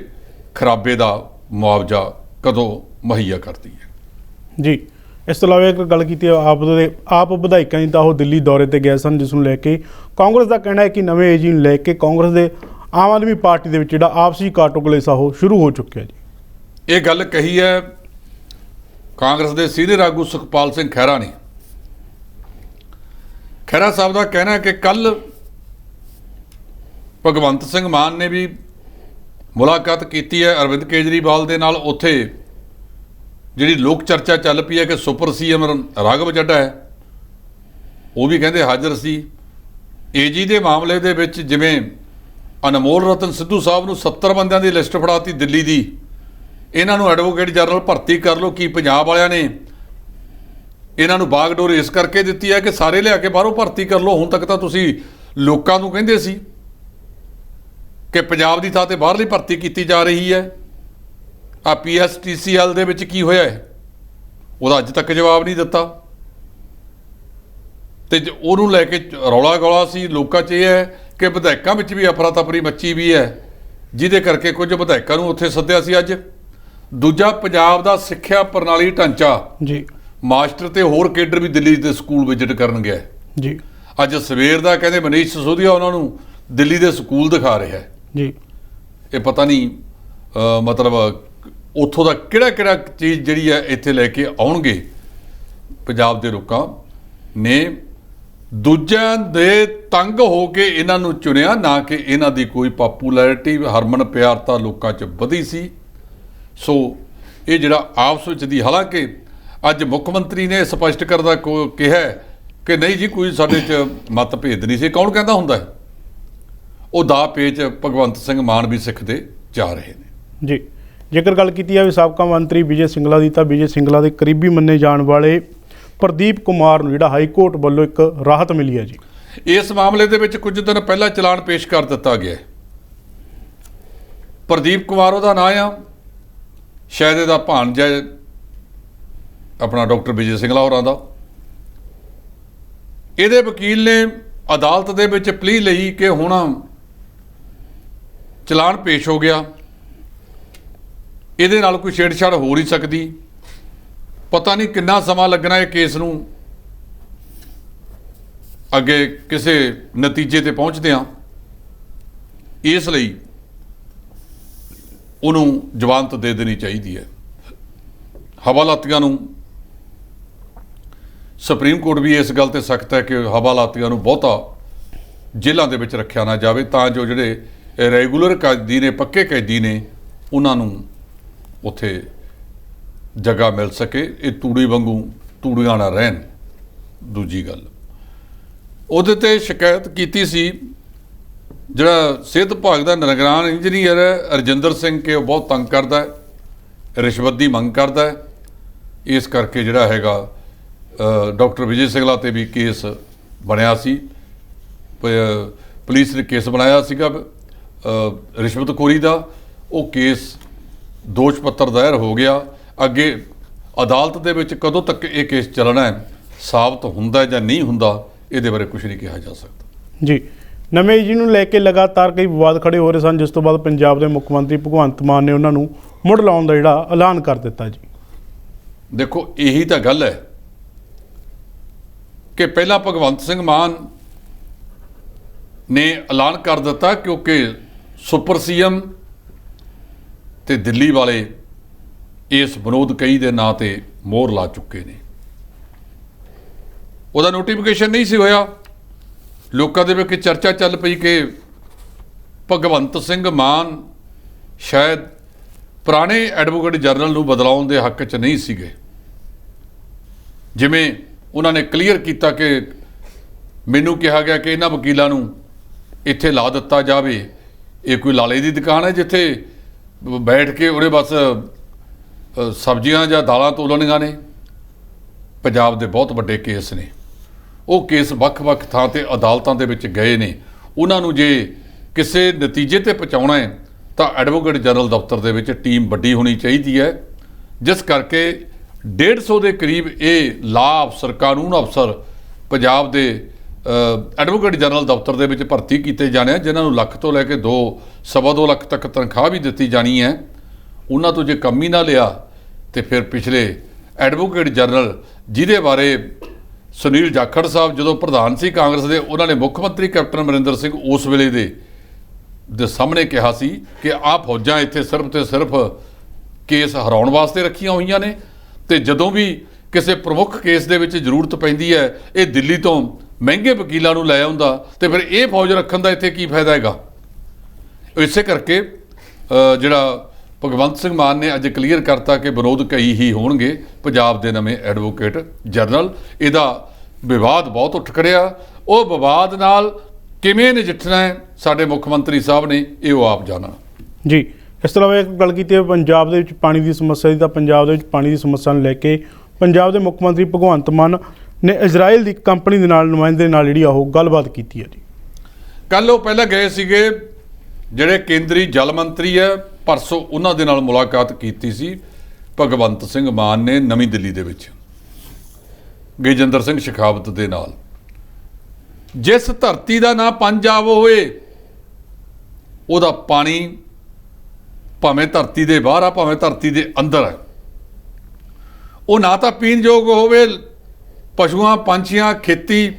ਖਰਾਬੇ ਦਾ ਮੁਆਵਜ਼ਾ ਕਦੋਂ ਮੁਹੱਈਆ ਕਰਦੀ ਹੈ। ਜੀ, ਇਸ ਤੋਂ ਇਲਾਵਾ ਇੱਕ ਗੱਲ ਕੀਤੀ ਆਪ ਵਿਧਾਇਕਾਂ ਦੀ ਤਾਂ ਉਹ ਦਿੱਲੀ ਦੌਰੇ ਤੇ ਗਏ ਸਨ, ਜਿਸ ਨੂੰ ਲੈ ਕੇ ਕਾਂਗਰਸ ਦਾ ਕਹਿਣਾ ਹੈ ਕਿ ਨਵੇਂ ਏਜੀ ਨੂੰ ਲੈ ਕੇ ਕਾਂਗਰਸ ਦੇ ਆਮ ਆਦਮੀ ਪਾਰਟੀ ਦੇ ਵਿੱਚ ਜਿਹੜਾ ਆਪਸੀ ਕਾਟੋ ਕਲੇਸਾ ਉਹ ਸ਼ੁਰੂ ਹੋ ਚੁੱਕਿਆ ਜੀ। ਇਹ ਗੱਲ ਕਹੀ ਹੈ ਕਾਂਗਰਸ ਦੇ ਸੀਨੀਅਰ ਆਗੂ ਸੁਖਪਾਲ ਸਿੰਘ ਖਹਿਰਾ ਨੇ। ਖਹਿਰਾ ਸਾਹਿਬ ਦਾ ਕਹਿਣਾ ਹੈ ਕਿ ਕੱਲ ਭਗਵੰਤ ਸਿੰਘ ਮਾਨ ਨੇ ਵੀ ਮੁਲਾਕਾਤ ਕੀਤੀ ਹੈ ਅਰਵਿੰਦ ਕੇਜਰੀਵਾਲ ਦੇ ਨਾਲ। ਉੱਥੇ ਜਿਹੜੀ ਲੋਕ ਚਰਚਾ ਚੱਲ ਪਈ ਹੈ ਕਿ ਸੁਪਰ ਸੀਐਮ ਰਾਘਵ ਚੱਡਾ ਹੈ, ਉਹ ਵੀ ਕਹਿੰਦੇ ਹਾਜ਼ਰ ਸੀ। ਏਜੀ ਦੇ ਮਾਮਲੇ ਦੇ ਵਿੱਚ ਜਿਵੇਂ ਅਨਮੋਲ ਰਤਨ ਸਿੱਧੂ ਸਾਹਿਬ ਨੂੰ 70 ਬੰਦਿਆਂ ਦੀ ਲਿਸਟ ਫੜਾਤੀ ਦਿੱਲੀ ਦੀ, ਇਹਨਾਂ ਨੂੰ ਐਡਵੋਕੇਟ ਜਨਰਲ ਭਰਤੀ ਕਰ ਲਓ। ਕੀ ਪੰਜਾਬ ਵਾਲਿਆਂ ਨੇ ਇਹਨਾਂ ਨੂੰ ਬਾਗਡੋਰ ਇਸ ਕਰਕੇ ਦਿੱਤੀ ਹੈ ਕਿ ਸਾਰੇ ਲਿਆ ਕੇ ਬਾਹਰੋਂ ਭਰਤੀ ਕਰ ਲਓ? ਹੁਣ ਤੱਕ ਤਾਂ ਤੁਸੀਂ ਲੋਕਾਂ ਨੂੰ ਕਹਿੰਦੇ ਸੀ ਕਿ ਪੰਜਾਬ ਦੀ ਥਾਂ ਤੇ ਬਾਹਰਲੀ ਭਰਤੀ ਕੀਤੀ ਜਾ ਰਹੀ ਹੈ। ਆ PSTCL ਦੇ ਵਿੱਚ ਕੀ ਹੋਇਆ ਹੈ ਉਹਦਾ ਅੱਜ ਤੱਕ ਜਵਾਬ ਨਹੀਂ ਦਿੱਤਾ। ਤੇ ਉਹਨੂੰ ਲੈ ਕੇ ਰੌਲਾ ਗੌਲਾ ਸੀ ਲੋਕਾਂ 'ਚ। ਇਹ ਹੈ ਕਿ ਵਿਧਾਇਕਾਂ ਵਿੱਚ ਵੀ ਅਫਰਾ ਤਫਰੀ ਮੱਚੀ ਵੀ ਹੈ, ਜਿਹਦੇ ਕਰਕੇ ਕੁਝ ਵਿਧਾਇਕਾਂ ਨੂੰ ਉੱਥੇ ਸੱਦਿਆ ਸੀ ਅੱਜ। ਦੂਜਾ, ਪੰਜਾਬ ਦਾ ਸਿੱਖਿਆ ਪ੍ਰਣਾਲੀ ਢਾਂਚਾ ਜੀ, ਮਾਸਟਰ ਤੇ ਹੋਰ ਕੇਡਰ ਵੀ ਦਿੱਲੀ ਦੇ ਸਕੂਲ ਵਿਜ਼ਿਟ ਕਰਨ ਗਿਆ ਜੀ। ਅੱਜ ਸਵੇਰ ਦਾ ਕਹਿੰਦੇ ਮਨੀਸ਼ ਸਿਸੋਦੀਆ ਉਹਨਾਂ ਨੂੰ ਦਿੱਲੀ ਦੇ ਸਕੂਲ ਦਿਖਾ ਰਿਹਾ ਹੈ ਜੀ। ਇਹ ਪਤਾ ਨਹੀਂ ਮਤਲਬ ਉੱਥੋਂ ਦਾ ਕਿਹੜਾ ਚੀਜ਼ ਜਿਹੜੀ ਹੈ ਇੱਥੇ ਲੈ ਕੇ ਆਉਣਗੇ। ਪੰਜਾਬ ਦੇ ਲੋਕਾਂ ਨੇ ਦੂਜਿਆਂ ਦੇ ਤੰਗ ਹੋ ਕੇ ਇਹਨਾਂ ਨੂੰ ਚੁਣਿਆ, ਨਾ ਕਿ ਇਹਨਾਂ ਦੀ ਕੋਈ ਪਾਪੂਲੈਰਿਟੀ ਹਰਮਨ ਪਿਆਰਤਾ ਲੋਕਾਂ 'ਚ ਵਧੀ ਸੀ। ਸੋ ਇਹ ਜਿਹੜਾ ਆਪਸ ਵਿੱਚ ਦੀ, ਹਾਲਾਂਕਿ ਅੱਜ ਮੁੱਖ ਮੰਤਰੀ ਨੇ ਸਪਸ਼ਟ ਕਰਦਾ ਕਿਹਾ ਕਿ ਨਹੀਂ ਜੀ ਕੋਈ ਸਾਡੇ 'ਚ ਮਤਭੇਦ ਨਹੀਂ ਸੀ। ਕੌਣ ਕਹਿੰਦਾ ਹੁੰਦਾ ਹੈ? ਉਹ ਦਾ ਪੇਚ ਭਗਵੰਤ ਸਿੰਘ ਮਾਨ ਵੀ ਸਿੱਖਦੇ ਜਾ ਰਹੇ ਨੇ। ਜੀ, ਜੇਕਰ ਗੱਲ ਕੀਤੀ ਜਾਵੇ ਸਾਬਕਾ ਮੰਤਰੀ ਵਿਜੇ ਸਿੰਗਲਾ ਦੀ, ਤਾਂ ਵਿਜੇ ਸਿੰਗਲਾ ਦੇ ਕਰੀਬੀ ਮੰਨੇ ਜਾਣ ਵਾਲੇ ਪ੍ਰਦੀਪ ਕੁਮਾਰ ਨੂੰ ਜਿਹੜਾ ਹਾਈ ਕੋਰਟ ਵੱਲੋਂ ਇੱਕ ਰਾਹਤ ਮਿਲੀ ਹੈ ਜੀ। ਇਸ ਮਾਮਲੇ ਦੇ ਵਿੱਚ ਕੁਝ ਦਿਨ ਪਹਿਲਾਂ ਚਲਾਨ ਪੇਸ਼ ਕਰ ਦਿੱਤਾ ਗਿਆ ਹੈ। ਪ੍ਰਦੀਪ ਕੁਮਾਰ ਉਹਦਾ ਨਾਂ ਆ, ਸ਼ਾਇਦ ਇਹਦਾ ਭਾਣਜਾ ਆਪਣਾ ਡਾਕਟਰ ਵਿਜੇ ਸਿੰਗਲਾ ਹੋਰਾਂ ਦਾ। ਇਹਦੇ ਵਕੀਲ ਨੇ ਅਦਾਲਤ ਦੇ ਵਿੱਚ ਪਲੀ ਲਈ ਕਿ ਹੁਣ ਚਲਾਨ ਪੇਸ਼ ਹੋ ਗਿਆ, ਇਹਦੇ ਨਾਲ ਕੋਈ ਛੇੜਛਾੜ ਹੋ ਨਹੀਂ ਸਕਦੀ, ਪਤਾ ਨਹੀਂ ਕਿੰਨਾ ਸਮਾਂ ਲੱਗਣਾ ਇਹ ਕੇਸ ਨੂੰ ਅੱਗੇ ਕਿਸੇ ਨਤੀਜੇ ਤੇ ਪਹੁੰਚਦੇ ਆ, ਇਸ ਲਈ ਉਹਨੂੰ ਜ਼ਮਾਨਤ ਦੇ ਦੇਣੀ ਚਾਹੀਦੀ ਹੈ। ਹਵਾਲਾਤੀਆਂ ਨੂੰ ਸੁਪਰੀਮ ਕੋਰਟ ਵੀ ਇਸ ਗੱਲ ਤੇ ਸਖਤ ਹੈ ਕਿ ਹਵਾਲਾਤੀਆਂ ਨੂੰ ਬਹੁਤਾ ਜੇਲ੍ਹਾਂ ਦੇ ਵਿੱਚ ਰੱਖਿਆ ਨਾ ਜਾਵੇ, ਤਾਂ ਜੋ ਜਿਹੜੇ ਰੈਗੂਲਰ ਕੈਦੀ ਨੇ, ਪੱਕੇ ਕੈਦੀ ਨੇ, ਉਹਨਾਂ ਨੂੰ ਉੱਥੇ ਜਗ੍ਹਾ ਮਿਲ ਸਕੇ, ਇਹ ਤੂੜੀ ਵਾਂਗੂ ਤੂੜੀਆਂ ਨਾ ਰਹਿਣ। ਦੂਜੀ ਗੱਲ, ਉਹਦੇ ਤੇ ਸ਼ਿਕਾਇਤ ਕੀਤੀ ਸੀ ਜਿਹੜਾ ਸਿਹਤ ਵਿਭਾਗ ਦਾ ਨਿਗਰਾਨ ਇੰਜੀਨੀਅਰ ਹੈ ਰਜਿੰਦਰ ਸਿੰਘ, ਕਿ ਉਹ ਬਹੁਤ ਤੰਗ ਕਰਦਾ ਹੈ, ਰਿਸ਼ਵਤ ਦੀ ਮੰਗ ਕਰਦਾ ਹੈ। ਇਸ ਕਰਕੇ ਜਿਹੜਾ ਹੈਗਾ ਡਾਕਟਰ ਵਿਜੇ ਸਿੰਗਲਾ ਤੇ ਵੀ ਕੇਸ ਬਣਿਆ ਸੀ, ਪੁਲਿਸ ਨੇ ਕੇਸ ਬਣਾਇਆ ਸੀਗਾ ਰਿਸ਼ਵਤਖੋਰੀ ਦਾ। ਉਹ ਕੇਸ ਦੋਸ਼ ਪੱਤਰ ਦਾਇਰ ਹੋ ਗਿਆ। ਅੱਗੇ ਅਦਾਲਤ ਦੇ ਵਿੱਚ ਕਦੋਂ ਤੱਕ ਇਹ ਕੇਸ ਚੱਲਣਾ ਹੈ, ਸਾਬਤ ਹੁੰਦਾ ਜਾਂ ਨਹੀਂ ਹੁੰਦਾ, ਇਹਦੇ ਬਾਰੇ ਕੁਝ ਨਹੀਂ ਕਿਹਾ ਜਾ ਸਕਦਾ ਜੀ। ਨਵੇਂ ਜੀ ਨੂੰ ਲੈ ਕੇ ਲਗਾਤਾਰ ਕਈ ਵਿਵਾਦ ਖੜੇ ਹੋ ਰਹੇ ਸਨ, ਜਿਸ ਤੋਂ ਬਾਅਦ ਪੰਜਾਬ ਦੇ ਮੁੱਖ ਮੰਤਰੀ ਭਗਵੰਤ ਮਾਨ ਨੇ ਉਹਨਾਂ ਨੂੰ ਮੁੜ ਲਾਉਣ ਦਾ ਜਿਹੜਾ ਐਲਾਨ ਕਰ ਦਿੱਤਾ ਜੀ। ਦੇਖੋ, ਇਹੀ ਤਾਂ ਗੱਲ ਹੈ ਕਿ ਪਹਿਲਾਂ ਭਗਵੰਤ ਸਿੰਘ ਮਾਨ ਨੇ ਐਲਾਨ ਕਰ ਦਿੱਤਾ, ਕਿਉਂਕਿ ਸੁਪਰ ਸੀਐਮ ਤੇ ਦਿੱਲੀ ਵਾਲੇ ਇਸ ਵਿਨੋਦ ਕਈ ਦੇ ਨਾਂ ਤੇ ਮੋਹਰ ਲਾ ਚੁੱਕੇ ਨੇ। ਉਹਦਾ ਨੋਟੀਫਿਕੇਸ਼ਨ ਨਹੀਂ ਸੀ ਹੋਇਆ, ਲੋਕਾਂ ਦੇ ਵਿੱਚ ਚਰਚਾ ਚੱਲ ਪਈ ਕਿ ਭਗਵੰਤ ਸਿੰਘ ਮਾਨ ਸ਼ਾਇਦ ਪੁਰਾਣੇ ਐਡਵੋਕੇਟ ਜਨਰਲ ਨੂੰ ਬਦਲਾਉਣ ਦੇ ਹੱਕ 'ਚ ਨਹੀਂ ਸੀਗੇ। ਜਿਵੇਂ ਉਹਨਾਂ ਨੇ ਕਲੀਅਰ ਕੀਤਾ ਕਿ ਮੈਨੂੰ ਕਿਹਾ ਗਿਆ ਕਿ ਇਹਨਾਂ ਵਕੀਲਾਂ ਨੂੰ ਇੱਥੇ ਲਾ ਦਿੱਤਾ ਜਾਵੇ, ਇਹ ਕੋਈ ਲਾਲੇ ਦੀ ਦੁਕਾਨ ਹੈ ਜਿੱਥੇ ਬੈਠ ਕੇ ਉਹਦੇ ਬਸ ਸਬਜ਼ੀਆਂ ਜਾਂ ਦਾਲਾਂ ਤੋਲਣੀਆਂ ਨੇ। ਪੰਜਾਬ ਦੇ ਬਹੁਤ ਵੱਡੇ ਕੇਸ ਨੇ, ਉਹ ਕੇਸ ਵੱਖ-ਵੱਖ ਥਾਂ ਤੇ ਅਦਾਲਤਾਂ ਦੇ ਵਿੱਚ ਗਏ ਨੇ। ਉਹਨਾਂ ਨੂੰ ਜੇ ਕਿਸੇ ਨਤੀਜੇ ਤੇ ਪਹੁੰਚਾਉਣਾ ਹੈ ਤਾਂ ਐਡਵੋਕੇਟ ਜਨਰਲ ਦਫ਼ਤਰ ਦੇ ਵਿੱਚ ਟੀਮ ਵੱਡੀ ਹੋਣੀ ਚਾਹੀਦੀ ਹੈ, ਜਿਸ ਕਰਕੇ 150 ਦੇ ਕਰੀਬ ਇਹ ਲਾਅ ਅਫਸਰ, ਕਾਨੂੰਨ ਅਫਸਰ ਪੰਜਾਬ ਦੇ ਐਡਵੋਕੇਟ ਜਨਰਲ ਦਫ਼ਤਰ ਦੇ ਵਿੱਚ ਭਰਤੀ ਕੀਤੇ ਜਾਣੇ ਆ, ਜਿਨ੍ਹਾਂ ਨੂੰ ਲੱਖ ਤੋਂ ਲੈ ਕੇ 2.25 ਲੱਖ ਤੱਕ ਤਨਖਾਹ ਵੀ ਦਿੱਤੀ ਜਾਣੀ ਹੈ। ਉਹਨਾਂ ਤੋਂ ਜੇ ਕੰਮ ਹੀ ਨਾ ਲਿਆ ਤੇ ਫਿਰ ਪਿਛਲੇ ਐਡਵੋਕੇਟ ਜਨਰਲ ਜਿਹਦੇ ਬਾਰੇ ਸੁਨੀਲ ਜਾਖੜ ਸਾਹਿਬ ਜਦੋਂ ਪ੍ਰਧਾਨ ਸੀ ਕਾਂਗਰਸ ਦੇ, ਉਹਨਾਂ ਨੇ ਮੁੱਖ ਮੰਤਰੀ ਕੈਪਟਨ ਅਮਰਿੰਦਰ ਸਿੰਘ ਉਸ ਵੇਲੇ ਦੇ ਸਾਹਮਣੇ ਕਿਹਾ ਸੀ ਕਿ ਆਹ ਫੌਜਾਂ ਇੱਥੇ ਸਿਰਫ ਤੇ ਸਿਰਫ ਕੇਸ ਹਰਾਉਣ ਵਾਸਤੇ ਰੱਖੀਆਂ ਹੋਈਆਂ ਨੇ, ਤੇ ਜਦੋਂ ਵੀ ਕਿਸੇ ਪ੍ਰਮੁੱਖ ਕੇਸ ਦੇ ਵਿੱਚ ਜ਼ਰੂਰਤ ਪੈਂਦੀ ਹੈ ਇਹ ਦਿੱਲੀ ਤੋਂ ਮਹਿੰਗੇ ਵਕੀਲਾਂ ਨੂੰ ਲੈ ਆਉਂਦਾ, ਤੇ ਫਿਰ ਇਹ ਫੌਜ ਰੱਖਣ ਦਾ ਇੱਥੇ ਕੀ ਫਾਇਦਾ ਹੈਗਾ। ਇਸੇ ਕਰਕੇ ਜਿਹੜਾ ਭਗਵੰਤ ਸਿੰਘ ਮਾਨ ਨੇ ਅੱਜ ਕਲੀਅਰ ਕਰਤਾ ਕਿ ਵਿਨੋਦ ਕਈ ਹੀ ਹੋਣਗੇ ਪੰਜਾਬ ਦੇ ਨਵੇਂ ਐਡਵੋਕੇਟ ਜਨਰਲ। ਇਹਦਾ ਵਿਵਾਦ ਬਹੁਤ ਉੱਠ ਖੜਿਆ, ਉਹ ਵਿਵਾਦ ਨਾਲ ਕਿਵੇਂ ਨਜਿੱਠਣਾ ਹੈ ਸਾਡੇ ਮੁੱਖ ਮੰਤਰੀ ਸਾਹਿਬ ਨੇ, ਇਹ ਉਹ ਆਪ ਜਾਣਨ ਜੀ। ਇਸ ਤੋਂ ਇਲਾਵਾ ਇੱਕ ਗੱਲ ਕੀਤੀ ਹੈ ਪੰਜਾਬ ਦੇ ਵਿੱਚ ਪਾਣੀ ਦੀ ਸਮੱਸਿਆ ਦੀ, ਤਾਂ ਪੰਜਾਬ ਦੇ ਵਿੱਚ ਪਾਣੀ ਦੀ ਸਮੱਸਿਆ ਨੂੰ ਲੈ ਕੇ ਪੰਜਾਬ ਦੇ ਮੁੱਖ ਮੰਤਰੀ ਭਗਵੰਤ ਮਾਨ ਨੇ ਇਜ਼ਰਾਈਲ ਦੀ ਕੰਪਨੀ ਦੇ ਨਾਲ, ਨੁਮਾਇੰਦੇ ਨਾਲ ਜਿਹੜੀ ਉਹ ਗੱਲਬਾਤ ਕੀਤੀ ਹੈ ਜੀ। ਕੱਲ੍ਹ ਉਹ ਪਹਿਲਾਂ ਗਏ ਸੀਗੇ ਜਿਹੜੇ ਕੇਂਦਰੀ ਜਲ ਮੰਤਰੀ ਹੈ, ਪਰਸੋਂ ਉਹਨਾਂ ਦੇ ਨਾਲ ਮੁਲਾਕਾਤ ਕੀਤੀ ਸੀ ਭਗਵੰਤ ਸਿੰਘ ਮਾਨ ਨੇ ਨਵੀਂ ਦਿੱਲੀ ਦੇ ਵਿੱਚ ਗਜਿੰਦਰ ਸਿੰਘ ਸ਼ੇਖਾਵਤ ਦੇ ਨਾਲ। ਜਿਸ ਧਰਤੀ ਦਾ ਨਾਂ ਪੰਜਾਬ ਹੋਏ ਉਹਦਾ ਪਾਣੀ ਭਾਵੇਂ ਧਰਤੀ ਦੇ ਬਾਹਰ ਆ ਭਾਵੇਂ ਧਰਤੀ ਦੇ ਅੰਦਰ ਹੈ, ਉਹ ਨਾ ਤਾਂ ਪੀਣ ਯੋਗ ਹੋਵੇ ਪਸ਼ੂਆਂ ਪੰਛੀਆਂ ਖੇਤੀ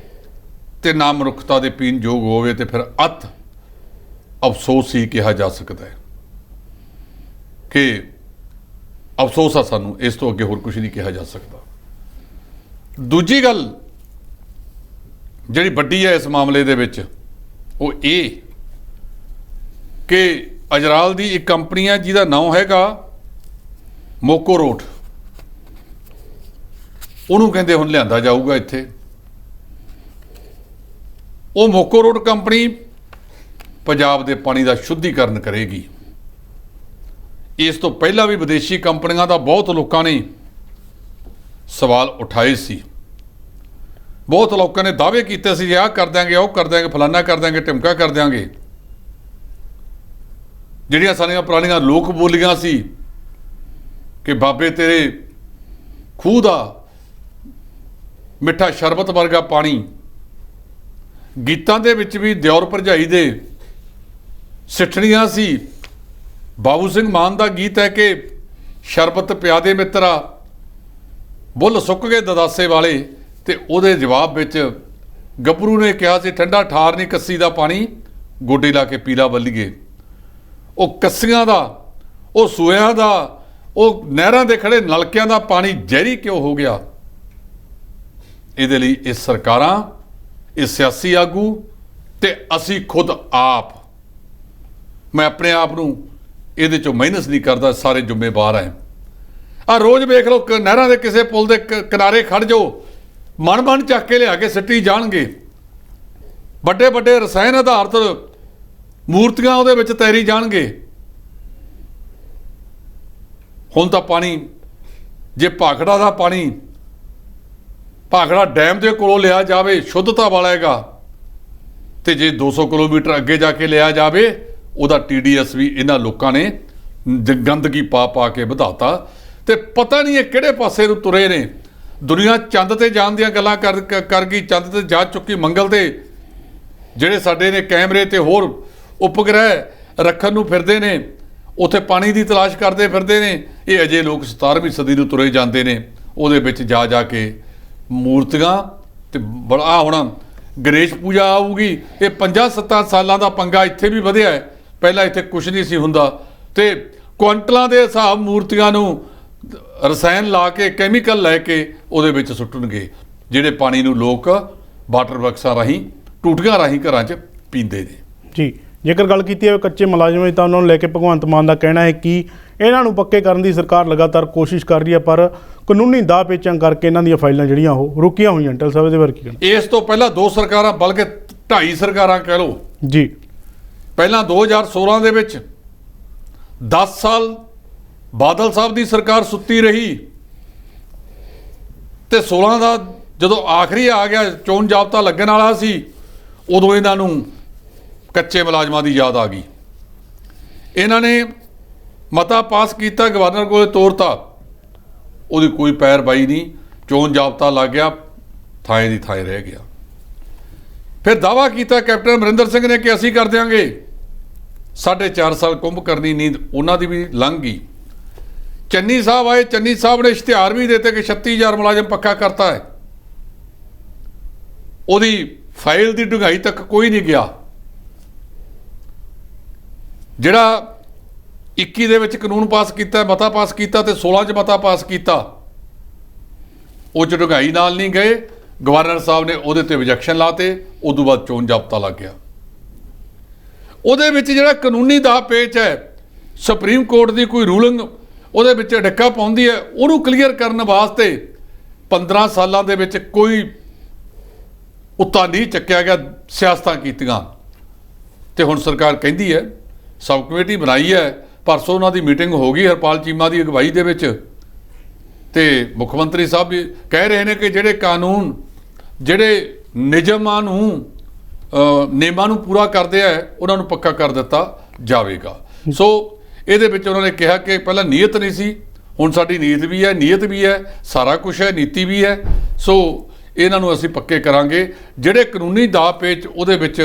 ਤੇ ਨਾ ਮਨੁੱਖਤਾ ਦੇ ਪੀਣ ਯੋਗ ਹੋਵੇ, ਤੇ ਫਿਰ ਅਤ ਅਫਸੋਸ ਹੀ ਕਿਹਾ ਜਾ ਸਕਦਾ ਹੈ ਕਿ ਅਫਸੋਸ ਆ ਸਾਨੂੰ, ਇਸ ਤੋਂ ਅੱਗੇ ਹੋਰ ਕੁਝ ਨਹੀਂ ਕਿਹਾ ਜਾ ਸਕਦਾ। ਦੂਜੀ ਗੱਲ ਜਿਹੜੀ ਵੱਡੀ ਹੈ ਇਸ ਮਾਮਲੇ ਦੇ ਵਿੱਚ ਉਹ ਇਹ ਕਿ ਇਜ਼ਰਾਈਲ ਦੀ ਇੱਕ ਕੰਪਨੀ ਹੈ ਜਿਹਦਾ ਨਾਮ ਹੈਗਾ ਮੋਕੋਰੋਟ, ਉਹਨੂੰ ਕਹਿੰਦੇ ਹੁਣ ਲਿਆਂਦਾ ਜਾਊਗਾ ਇੱਥੇ, ਉਹ ਮੋਕੋ ਰੋਡ ਕੰਪਨੀ ਪੰਜਾਬ ਦੇ ਪਾਣੀ ਦਾ ਸ਼ੁੱਧੀਕਰਨ ਕਰੇਗੀ। ਇਸ ਤੋਂ ਪਹਿਲਾਂ ਵੀ ਵਿਦੇਸ਼ੀ ਕੰਪਨੀਆਂ ਦਾ ਬਹੁਤ ਲੋਕਾਂ ਨੇ ਸਵਾਲ ਉਠਾਏ ਸੀ। ਬਹੁਤ ਲੋਕਾਂ ਨੇ ਦਾਅਵੇ ਕੀਤੇ ਸੀ, ਆਹ ਕਰ ਦਿਆਂਗੇ, ਉਹ ਕਰ ਦਿਆਂਗੇ, ਫਲਾਨਾ ਕਰ ਦਿਆਂਗੇ, ਢਿਮਕਾ ਕਰ ਦਿਆਂਗੇ। ਜਿਹੜੀਆਂ ਸਾਡੀਆਂ ਪੁਰਾਣੀਆਂ ਲੋਕ ਬੋਲੀਆਂ ਸੀ ਕਿ ਬਾਬੇ ਤੇਰੇ ਖੂਹ ਦਾ ਮਿੱਠਾ ਸ਼ਰਬਤ ਵਰਗਾ ਪਾਣੀ, ਗੀਤਾਂ ਦੇ ਵਿੱਚ ਵੀ ਦਿਓਰ ਭਰਜਾਈ ਦੇ ਸਿੱਠਣੀਆਂ ਸੀ। ਬਾਬੂ ਸਿੰਘ ਮਾਨ ਦਾ ਗੀਤ ਹੈ ਕਿ ਸ਼ਰਬਤ ਪਿਆ ਦੇ ਮਿੱਤਰਾ, ਬੁੱਲ ਸੁੱਕ ਗਏ ਦਦਾਸੇ ਵਾਲੇ, ਤੇ ਉਹਦੇ ਜਵਾਬ ਵਿੱਚ ਗੱਭਰੂ ਨੇ ਕਿਹਾ ਸੀ ਠੰਡਾ ਠਾਰ ਨਹੀਂ ਕੱਸੀ ਦਾ ਪਾਣੀ, ਗੋਡੇ ਲਾ ਕੇ ਪੀਲਾ ਬੱਲੀਏ। ਉਹ ਕੱਸੀਆਂ ਦਾ, ਉਹ ਸੂਇਆਂ ਦਾ, ਉਹ ਨਹਿਰਾਂ ਦੇ ਖੜੇ ਨਲਕਿਆਂ ਦਾ ਪਾਣੀ ਜ਼ਹਿਰੀ ਕਿਉਂ ਹੋ ਗਿਆ? ਇਹਦੇ ਲਈ ਇਹ ਸਰਕਾਰਾਂ, ਇਹ ਸਿਆਸੀ ਆਗੂ ਤੇ ਅਸੀਂ ਖੁਦ ਆਪ, ਮੈਂ ਆਪਣੇ ਆਪ ਨੂੰ ਇਹਦੇ ਚੋਂ ਮਾਈਨਸ ਨਹੀਂ ਕਰਦਾ, ਸਾਰੇ ਜ਼ਿੰਮੇਵਾਰ ਹੈ। ਆ ਰੋਜ਼ ਵੇਖ ਲਓ ਨਹਿਰਾਂ ਦੇ ਕਿਸੇ ਪੁਲ ਦੇ ਕਿਨਾਰੇ ਖੜ ਜਾਓ, ਮਨ ਚੱਕ ਕੇ ਲਿਆ ਕੇ ਸਿੱਟੀ ਜਾਣਗੇ। ਵੱਡੇ ਵੱਡੇ ਰਸਾਇਣ ਆਧਾਰਿਤ ਮੂਰਤੀਆਂ ਉਹਦੇ ਵਿੱਚ ਤੈਰੀ ਜਾਣਗੇ। ਹੁਣ ਤਾਂ ਪਾਣੀ, ਜੇ ਭਾਖੜਾ ਦਾ ਪਾਣੀ ਭਾਖੜਾ ਡੈਮ ਦੇ ਕੋਲੋਂ ਲਿਆ ਜਾਵੇ ਸ਼ੁੱਧਤਾ ਵਾਲਾ ਹੈਗਾ, ਤੇ ਜੇ 200 ਕਿਲੋਮੀਟਰ ਅੱਗੇ ਜਾ ਕੇ ਲਿਆ ਜਾਵੇ ਉਹਦਾ TDS ਵੀ ਇਹਨਾਂ ਲੋਕਾਂ ਨੇ ਗੰਦਗੀ ਪਾ ਕੇ ਵਧਾਤਾ। ਤੇ ਪਤਾ ਨਹੀਂ ਇਹ ਕਿਹੜੇ ਪਾਸੇ ਨੂੰ ਤੁਰੇ ਨੇ। ਦੁਨੀਆ ਚੰਦ ਤੇ ਜਾਣ ਦੀਆਂ ਗੱਲਾਂ ਕਰ ਗਈ, ਚੰਦ ਤੇ ਜਾ ਚੁੱਕੀ। ਮੰਗਲ ਤੇ ਜਿਹੜੇ ਸਾਡੇ ਨੇ ਕੈਮਰੇ ਤੇ ਹੋਰ ਉਪਗ੍ਰਹਿ ਰੱਖਣ ਨੂੰ ਫਿਰਦੇ ਨੇ, ਉੱਥੇ ਪਾਣੀ ਦੀ ਤਲਾਸ਼ ਕਰਦੇ ਫਿਰਦੇ ਨੇ। ਇਹ ਅਜੇ ਲੋਕ 17ਵੀਂ ਸਦੀ ਨੂੰ ਤੁਰੇ ਜਾਂਦੇ ਨੇ, ਉਹਦੇ ਵਿੱਚ ਜਾ ਕੇ ਮੂਰਤੀਆਂ ਤੇ ਬੜਾ। ਹੁਣ ਗਣੇਸ਼ ਪੂਜਾ ਆਊਗੀ, ਇਹ 5-7 ਸਾਲਾਂ ਦਾ ਪੰਗਾ ਇੱਥੇ ਵੀ ਵਧਿਆ ਹੈ। ਪਹਿਲਾਂ ਇੱਥੇ ਕੁਛ ਨਹੀਂ ਸੀ ਹੁੰਦਾ, ਤੇ ਕੁਆਂਟਲਾਂ ਦੇ ਹਿਸਾਬ ਮੂਰਤੀਆਂ ਨੂੰ ਰਸਾਇਣ ਲਾ ਕੇ, ਕੈਮੀਕਲ ਲੈ ਕੇ ਉਹਦੇ ਵਿੱਚ ਸੁੱਟਣਗੇ, ਜਿਹੜੇ ਪਾਣੀ ਨੂੰ ਲੋਕ ਵਾਟਰ ਵਰਕਸਾਂ ਰਾਹੀਂ, ਟੂਟੀਆਂ ਰਾਹੀਂ ਘਰਾਂ 'ਚ ਪੀਂਦੇ ਨੇ। ਜੀ, ਜੇਕਰ ਗੱਲ ਕੀਤੀ ਹੈ ਕੱਚੇ ਮੁਲਾਜ਼ਮਾਂ ਦੀ, ਤਾਂ ਉਹਨਾਂ ਨੂੰ ਲੈ ਕੇ ਭਗਵੰਤ ਮਾਨ ਦਾ ਕਹਿਣਾ ਹੈ ਕਿ ਇਹਨਾਂ ਨੂੰ ਪੱਕੇ ਕਰਨ ਦੀ ਸਰਕਾਰ ਲਗਾਤਾਰ ਕੋਸ਼ਿਸ਼ ਕਰ ਰਹੀ ਹੈ, ਪਰ ਕਾਨੂੰਨੀ ਦਾਅ ਪੇਚਾਂ ਕਰਕੇ ਇਹਨਾਂ ਦੀਆਂ ਫਾਈਲਾਂ ਜਿਹੜੀਆਂ ਉਹ ਰੁਕੀਆਂ ਹੋਈਆਂ। ਟਲ ਸਾਹਿਬ ਇਹਦੇ ਬਾਰੇ ਕੀ ਕਹਿਣਾ? ਇਸ ਤੋਂ ਪਹਿਲਾਂ 2 ਸਰਕਾਰਾਂ, ਬਲਕਿ 2.5 ਸਰਕਾਰਾਂ ਕਹਿ ਲਓ ਜੀ। ਪਹਿਲਾਂ 2016 ਦੇ ਵਿੱਚ 10 ਸਾਲ ਬਾਦਲ ਸਾਹਿਬ ਦੀ ਸਰਕਾਰ ਸੁੱਤੀ ਰਹੀ, ਤੇ 16 ਦਾ ਜਦੋਂ ਆਖਰੀ ਆ ਗਿਆ, ਚੋਣ ਜ਼ਾਬਤਾ ਲੱਗਣ ਵਾਲਾ ਸੀ, ਉਦੋਂ ਇਹਨਾਂ ਨੂੰ ਕੱਚੇ ਮੁਲਾਜ਼ਮਾਂ ਦੀ ਯਾਦ ਆ ਗਈ। ਇਹਨਾਂ ਨੇ ਮਤਾ ਪਾਸ ਕੀਤਾ, ਗਵਰਨਰ ਕੋਲ ਤੋਰਤਾ, ਉਹਦੀ ਕੋਈ ਪੈਰਵਾਈ ਨਹੀਂ। ਚੋਣ ਜ਼ਾਬਤਾ ਲੱਗ ਗਿਆ, ਥਾਂ ਦੀ ਥਾਂ ਰਹਿ ਗਿਆ। ਫਿਰ ਦਾਅਵਾ ਕੀਤਾ ਕੈਪਟਨ ਅਮਰਿੰਦਰ ਸਿੰਘ ਨੇ ਕਿ ਅਸੀਂ ਕਰ ਦਿਆਂਗੇ। 4.5 ਸਾਲ ਕੁੰਭ ਕਰਨੀ ਨੀਂਦ ਉਹਨਾਂ ਦੀ ਵੀ ਲੰਘ ਗਈ। ਚੰਨੀ ਸਾਹਿਬ ਆਏ, ਚੰਨੀ ਸਾਹਿਬ ਨੇ ਇਸ਼ਤਿਹਾਰ ਵੀ ਦਿੱਤੇ ਕਿ 36,000 ਮੁਲਾਜ਼ਮ ਪੱਕਾ ਕਰਤਾ ਹੈ। ਉਹਦੀ ਫਾਈਲ ਦੀ ਡੂੰਘਾਈ ਤੱਕ ਕੋਈ ਨਹੀਂ ਗਿਆ। ਜਿਹੜਾ 21 ਦੇ ਵਿੱਚ ਕਾਨੂੰਨ ਪਾਸ ਕੀਤਾ, ਮਤਾ ਪਾਸ ਕੀਤਾ, ਤੇ 16 'ਚ ਮਤਾ ਪਾਸ ਕੀਤਾ, ਉਹ 'ਚ ਡੂੰਘਾਈ ਨਾਲ ਨਹੀਂ ਗਏ। ਗਵਰਨਰ ਸਾਹਿਬ ਨੇ ਉਹਦੇ ਤੇ ਰਿਜੈਕਸ਼ਨ ਲਾਤੇ। ਉਦੋਂ ਬਾਅਦ ਚੋਣ ਜ਼ਾਬਤਾ ਲੱਗ ਗਿਆ। ਉਹਦੇ ਵਿੱਚ ਜਿਹੜਾ ਕਾਨੂੰਨੀ ਦਾਅ ਪੇਚ ਹੈ, ਸੁਪਰੀਮ ਕੋਰਟ ਦੀ ਕੋਈ ਰੂਲਿੰਗ ਉਹਦੇ ਵਿੱਚ ਡਿੱਕਾ ਪਾਉਂਦੀ ਹੈ, ਉਹਨੂੰ ਕਲੀਅਰ ਕਰਨ ਵਾਸਤੇ 15 ਸਾਲਾਂ ਦੇ ਵਿੱਚ ਕੋਈ ਉੱਤਾ ਨਹੀਂ ਚੱਕਿਆ ਗਿਆ, ਸਿਆਸਤਾਂ ਕੀਤੀਆਂ। ਤੇ ਹੁਣ ਸਰਕਾਰ ਕਹਿੰਦੀ ਹੈ, ਸਬ ਕਮੇਟੀ ਬਣਾਈ ਹੈ, ਪਰਸੋਂ ਉਹਨਾਂ ਦੀ ਮੀਟਿੰਗ ਹੋ ਗਈ ਹਰਪਾਲ ਚੀਮਾ ਦੀ ਅਗਵਾਈ ਦੇ ਵਿੱਚ, ਤੇ ਮੁੱਖ ਮੰਤਰੀ ਸਾਹਿਬ ਵੀ ਕਹਿ ਰਹੇ ਨੇ ਕਿ ਜਿਹੜੇ ਕਾਨੂੰਨ, ਜਿਹੜੇ ਨਿਯਮਾਂ ਨੂੰ, ਨਿਯਮਾਂ ਨੂੰ ਪੂਰਾ ਕਰਦੇ ਆ, ਉਹਨਾਂ ਨੂੰ ਪੱਕਾ ਕਰ ਦਿੱਤਾ ਜਾਵੇਗਾ। ਸੋ ਇਹਦੇ ਵਿੱਚ ਉਹਨਾਂ ਨੇ ਕਿਹਾ ਕਿ ਪਹਿਲਾਂ ਨੀਅਤ ਨਹੀਂ ਸੀ, ਹੁਣ ਸਾਡੀ ਨੀਅਤ ਵੀ ਹੈ, ਨੀਅਤ ਵੀ ਹੈ, ਸਾਰਾ ਕੁਝ ਹੈ, ਨੀਤੀ ਵੀ ਹੈ। ਸੋ ਇਹਨਾਂ ਨੂੰ ਅਸੀਂ ਪੱਕੇ ਕਰਾਂਗੇ। ਜਿਹੜੇ ਕਾਨੂੰਨੀ ਦਾਅ ਪੇਚ ਉਹਦੇ ਵਿੱਚ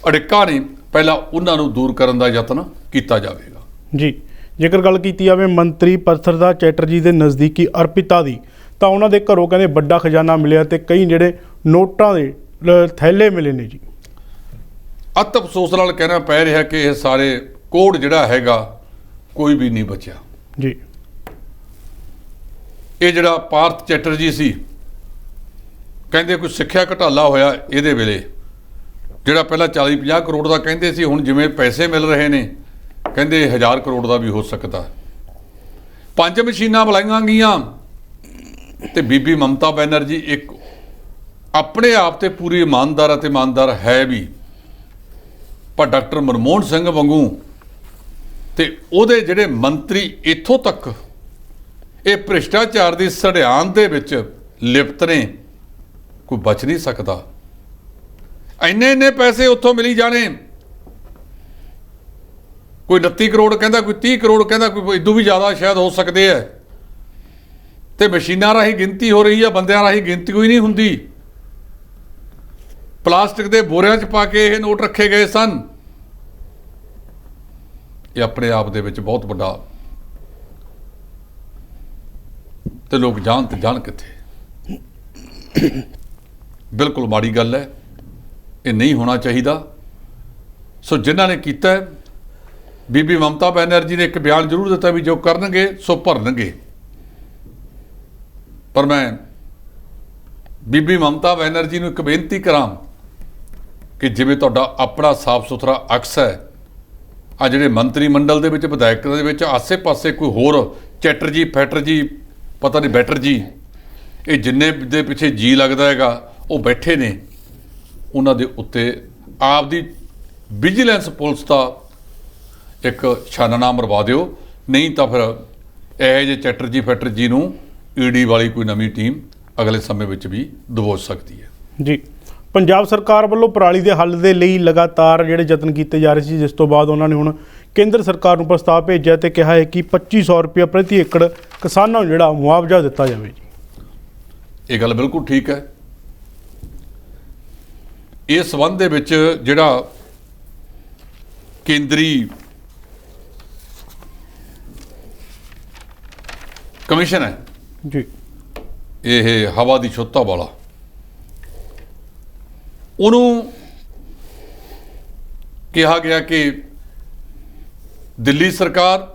ਅੜਿੱਕਾ ਨੇ, ਪਹਿਲਾਂ ਉਹਨਾਂ ਨੂੰ ਦੂਰ ਕਰਨ ਦਾ ਯਤਨ ਕੀਤਾ ਜਾਵੇਗਾ। ਜੀ, ਜੇਕਰ ਗੱਲ ਕੀਤੀ ਜਾਵੇ ਮੰਤਰੀ ਪਰਥਰਦਾ ਚੈਟਰਜੀ ਦੇ ਨਜ਼ਦੀਕੀ ਅਰਪਿਤਾ ਦੀ, ਤਾਂ ਉਹਨਾਂ ਦੇ ਘਰੋਂ ਕਹਿੰਦੇ ਵੱਡਾ ਖਜ਼ਾਨਾ ਮਿਲਿਆ ਤੇ ਕਈ ਜਿਹੜੇ ਨੋਟਾਂ ਦੇ ਥੈਲੇ ਮਿਲੇ ਨੇ ਜੀ। ਅਤ ਅਫਸੋਸ ਨਾਲ ਕਹਿਣਾ ਪੈ ਰਿਹਾ ਕਿ ਇਹ ਸਾਰੇ ਕੋਡ ਜਿਹੜਾ ਹੈਗਾ ਕੋਈ ਵੀ ਨਹੀਂ ਬਚਿਆ ਜੀ। ਇਹ ਜਿਹੜਾ ਪਾਰਥ ਚੈਟਰਜੀ ਸੀ, ਕਹਿੰਦੇ ਕੋਈ ਸਿੱਖਿਆ ਘਟਾਲਾ ਹੋਇਆ ਇਹਦੇ ਵੇਲੇ, ਜਿਹੜਾ ਪਹਿਲਾਂ 40-50 ਕਰੋੜ ਦਾ ਕਹਿੰਦੇ ਸੀ, ਹੁਣ ਜਿਵੇਂ ਪੈਸੇ ਮਿਲ ਰਹੇ ਨੇ ਕਹਿੰਦੇ 1000 ਕਰੋੜ ਦਾ ਵੀ ਹੋ ਸਕਦਾ। 5 ਮਸ਼ੀਨਾਂ ਬੁਲਾਈਆਂ ਗਈਆਂ ਤੇ ਬੀਬੀ ਮਮਤਾ ਬੈਨਰਜੀ ਇੱਕ ਆਪਣੇ ਆਪ ਤੇ ਪੂਰੀ ਇਮਾਨਦਾਰ ਅਤੇ ਇਮਾਨਦਾਰ ਹੈ ਵੀ, ਪਰ ਡਾਕਟਰ ਮਨਮੋਹਨ ਸਿੰਘ ਵਾਂਗੂ ਤੇ ਉਹਦੇ ਜਿਹੜੇ ਮੰਤਰੀ ਇੱਥੋਂ ਤੱਕ ਇਹ ਭ੍ਰਿਸ਼ਟਾਚਾਰ ਦੀ ਸੜਿਆਨ ਦੇ ਵਿੱਚ ਲਿਪਤ ਨੇ, ਕੋਈ ਬਚ ਨਹੀਂ ਸਕਦਾ। ਇੰਨੇ ਪੈਸੇ ਉੱਥੋਂ ਮਿਲੀ ਜਾਣੇ, ਕੋਈ 29 ਕਰੋੜ ਕਹਿੰਦਾ, ਕੋਈ 30 ਕਰੋੜ ਕਹਿੰਦਾ, ਕੋਈ ਇਦੋਂ ਵੀ ਜ਼ਿਆਦਾ ਸ਼ਾਇਦ ਹੋ ਸਕਦੇ ਹੈ, ਤੇ ਮਸ਼ੀਨਾਂ ਰਾਹੀਂ ਗਿਣਤੀ ਹੋ ਰਹੀ ਹੈ, ਬੰਦਿਆਂ ਰਾਹੀਂ ਗਿਣਤੀ ਕੋਈ ਨਹੀਂ ਹੁੰਦੀ। ਪਲਾਸਟਿਕ ਦੇ ਬੋਰਿਆਂ 'ਚ ਪਾ ਕੇ ਇਹ ਨੋਟ ਰੱਖੇ ਗਏ ਸਨ। ਇਹ ਆਪਣੇ ਆਪ ਦੇ ਵਿੱਚ ਬਹੁਤ ਵੱਡਾ, ਤੇ ਲੋਕ ਜਾਣ ਤੇ ਜਾਣ ਕਿੱਥੇ। ਬਿਲਕੁਲ ਮਾੜੀ ਗੱਲ ਹੈ, ਇਹ ਨਹੀਂ ਹੋਣਾ ਚਾਹੀਦਾ। ਸੋ ਜਿਨ੍ਹਾਂ ਨੇ ਕੀਤਾ ਹੈ, ਬੀਬੀ ਮਮਤਾ ਬੈਨਰਜੀ ਨੇ ਇੱਕ ਬਿਆਨ ਜ਼ਰੂਰ ਦਿੱਤਾ ਵੀ ਜੋ ਕਰਨਗੇ ਸੋ ਭਰਨਗੇ, ਪਰ ਮੈਂ ਬੀਬੀ ਮਮਤਾ ਬੈਨਰਜੀ ਨੂੰ ਇੱਕ ਬੇਨਤੀ ਕਰਾਂ ਕਿ ਜਿਵੇਂ ਤੁਹਾਡਾ ਆਪਣਾ ਸਾਫ਼ ਸੁਥਰਾ ਅਕਸ ਹੈ, ਆ ਜਿਹੜੇ ਮੰਤਰੀ ਮੰਡਲ ਦੇ ਵਿੱਚ, ਵਿਧਾਇਕਾਂ ਦੇ ਵਿੱਚ ਆਸੇ-ਪਾਸੇ ਕੋਈ ਹੋਰ ਚੈਟਰਜੀ ਫੈਟਰਜੀ, ਪਤਾ ਨਹੀਂ ਬੈਟਰਜੀ, ਇਹ ਜਿੰਨੇ ਦੇ ਪਿੱਛੇ ਜੀ ਲੱਗਦਾ ਹੈਗਾ ਉਹ ਬੈਠੇ ਨੇ, ਉਹਨਾਂ ਦੇ ਉੱਤੇ ਆਪਦੀ ਵਿਜੀਲੈਂਸ ਪੁਲਿਸ ਦਾ ਇੱਕ ਛਾਨਣਾ ਮਰਵਾ ਦਿਓ, ਨਹੀਂ ਤਾਂ ਫਿਰ ਇਹੋ ਜਿਹੇ ਚੈਟਰਜੀ ਫੈਟਰਜੀ ਨੂੰ ਈਡੀ ਵਾਲੀ ਕੋਈ ਨਵੀਂ ਟੀਮ ਅਗਲੇ ਸਮੇਂ ਵਿੱਚ ਵੀ ਦਬੋਚ ਸਕਦੀ ਹੈ। ਜੀ, ਪੰਜਾਬ ਸਰਕਾਰ ਵੱਲੋਂ ਪਰਾਲੀ ਦੇ ਹੱਲ ਦੇ ਲਈ ਲਗਾਤਾਰ ਜਿਹੜੇ ਯਤਨ ਕੀਤੇ ਜਾ ਰਹੇ ਸੀ, ਜਿਸ ਤੋਂ ਬਾਅਦ ਉਹਨਾਂ ਨੇ ਹੁਣ ਕੇਂਦਰ ਸਰਕਾਰ ਨੂੰ ਪ੍ਰਸਤਾਵ ਭੇਜਿਆ ਤੇ ਕਿਹਾ ਹੈ ਕਿ 2500 ਰੁਪਏ ਪ੍ਰਤੀ ਏਕੜ ਕਿਸਾਨਾਂ ਨੂੰ ਜਿਹੜਾ ਮੁਆਵਜ਼ਾ ਦਿੱਤਾ ਜਾਵੇ। ਜੀ, ਇਹ ਗੱਲ ਬਿਲਕੁਲ ਠੀਕ ਹੈ। ਇਸ ਸੰਬੰਧ ਦੇ ਵਿੱਚ ਜਿਹੜਾ ਕੇਂਦਰੀ ਕਮਿਸ਼ਨ ਹੈ ਜੀ, ਇਹ ਹਵਾ ਦੀ ਸ਼ੁੱਧਤਾ ਵਾਲਾ, ਉਹਨੂੰ ਕਿਹਾ ਗਿਆ ਕਿ ਦਿੱਲੀ ਸਰਕਾਰ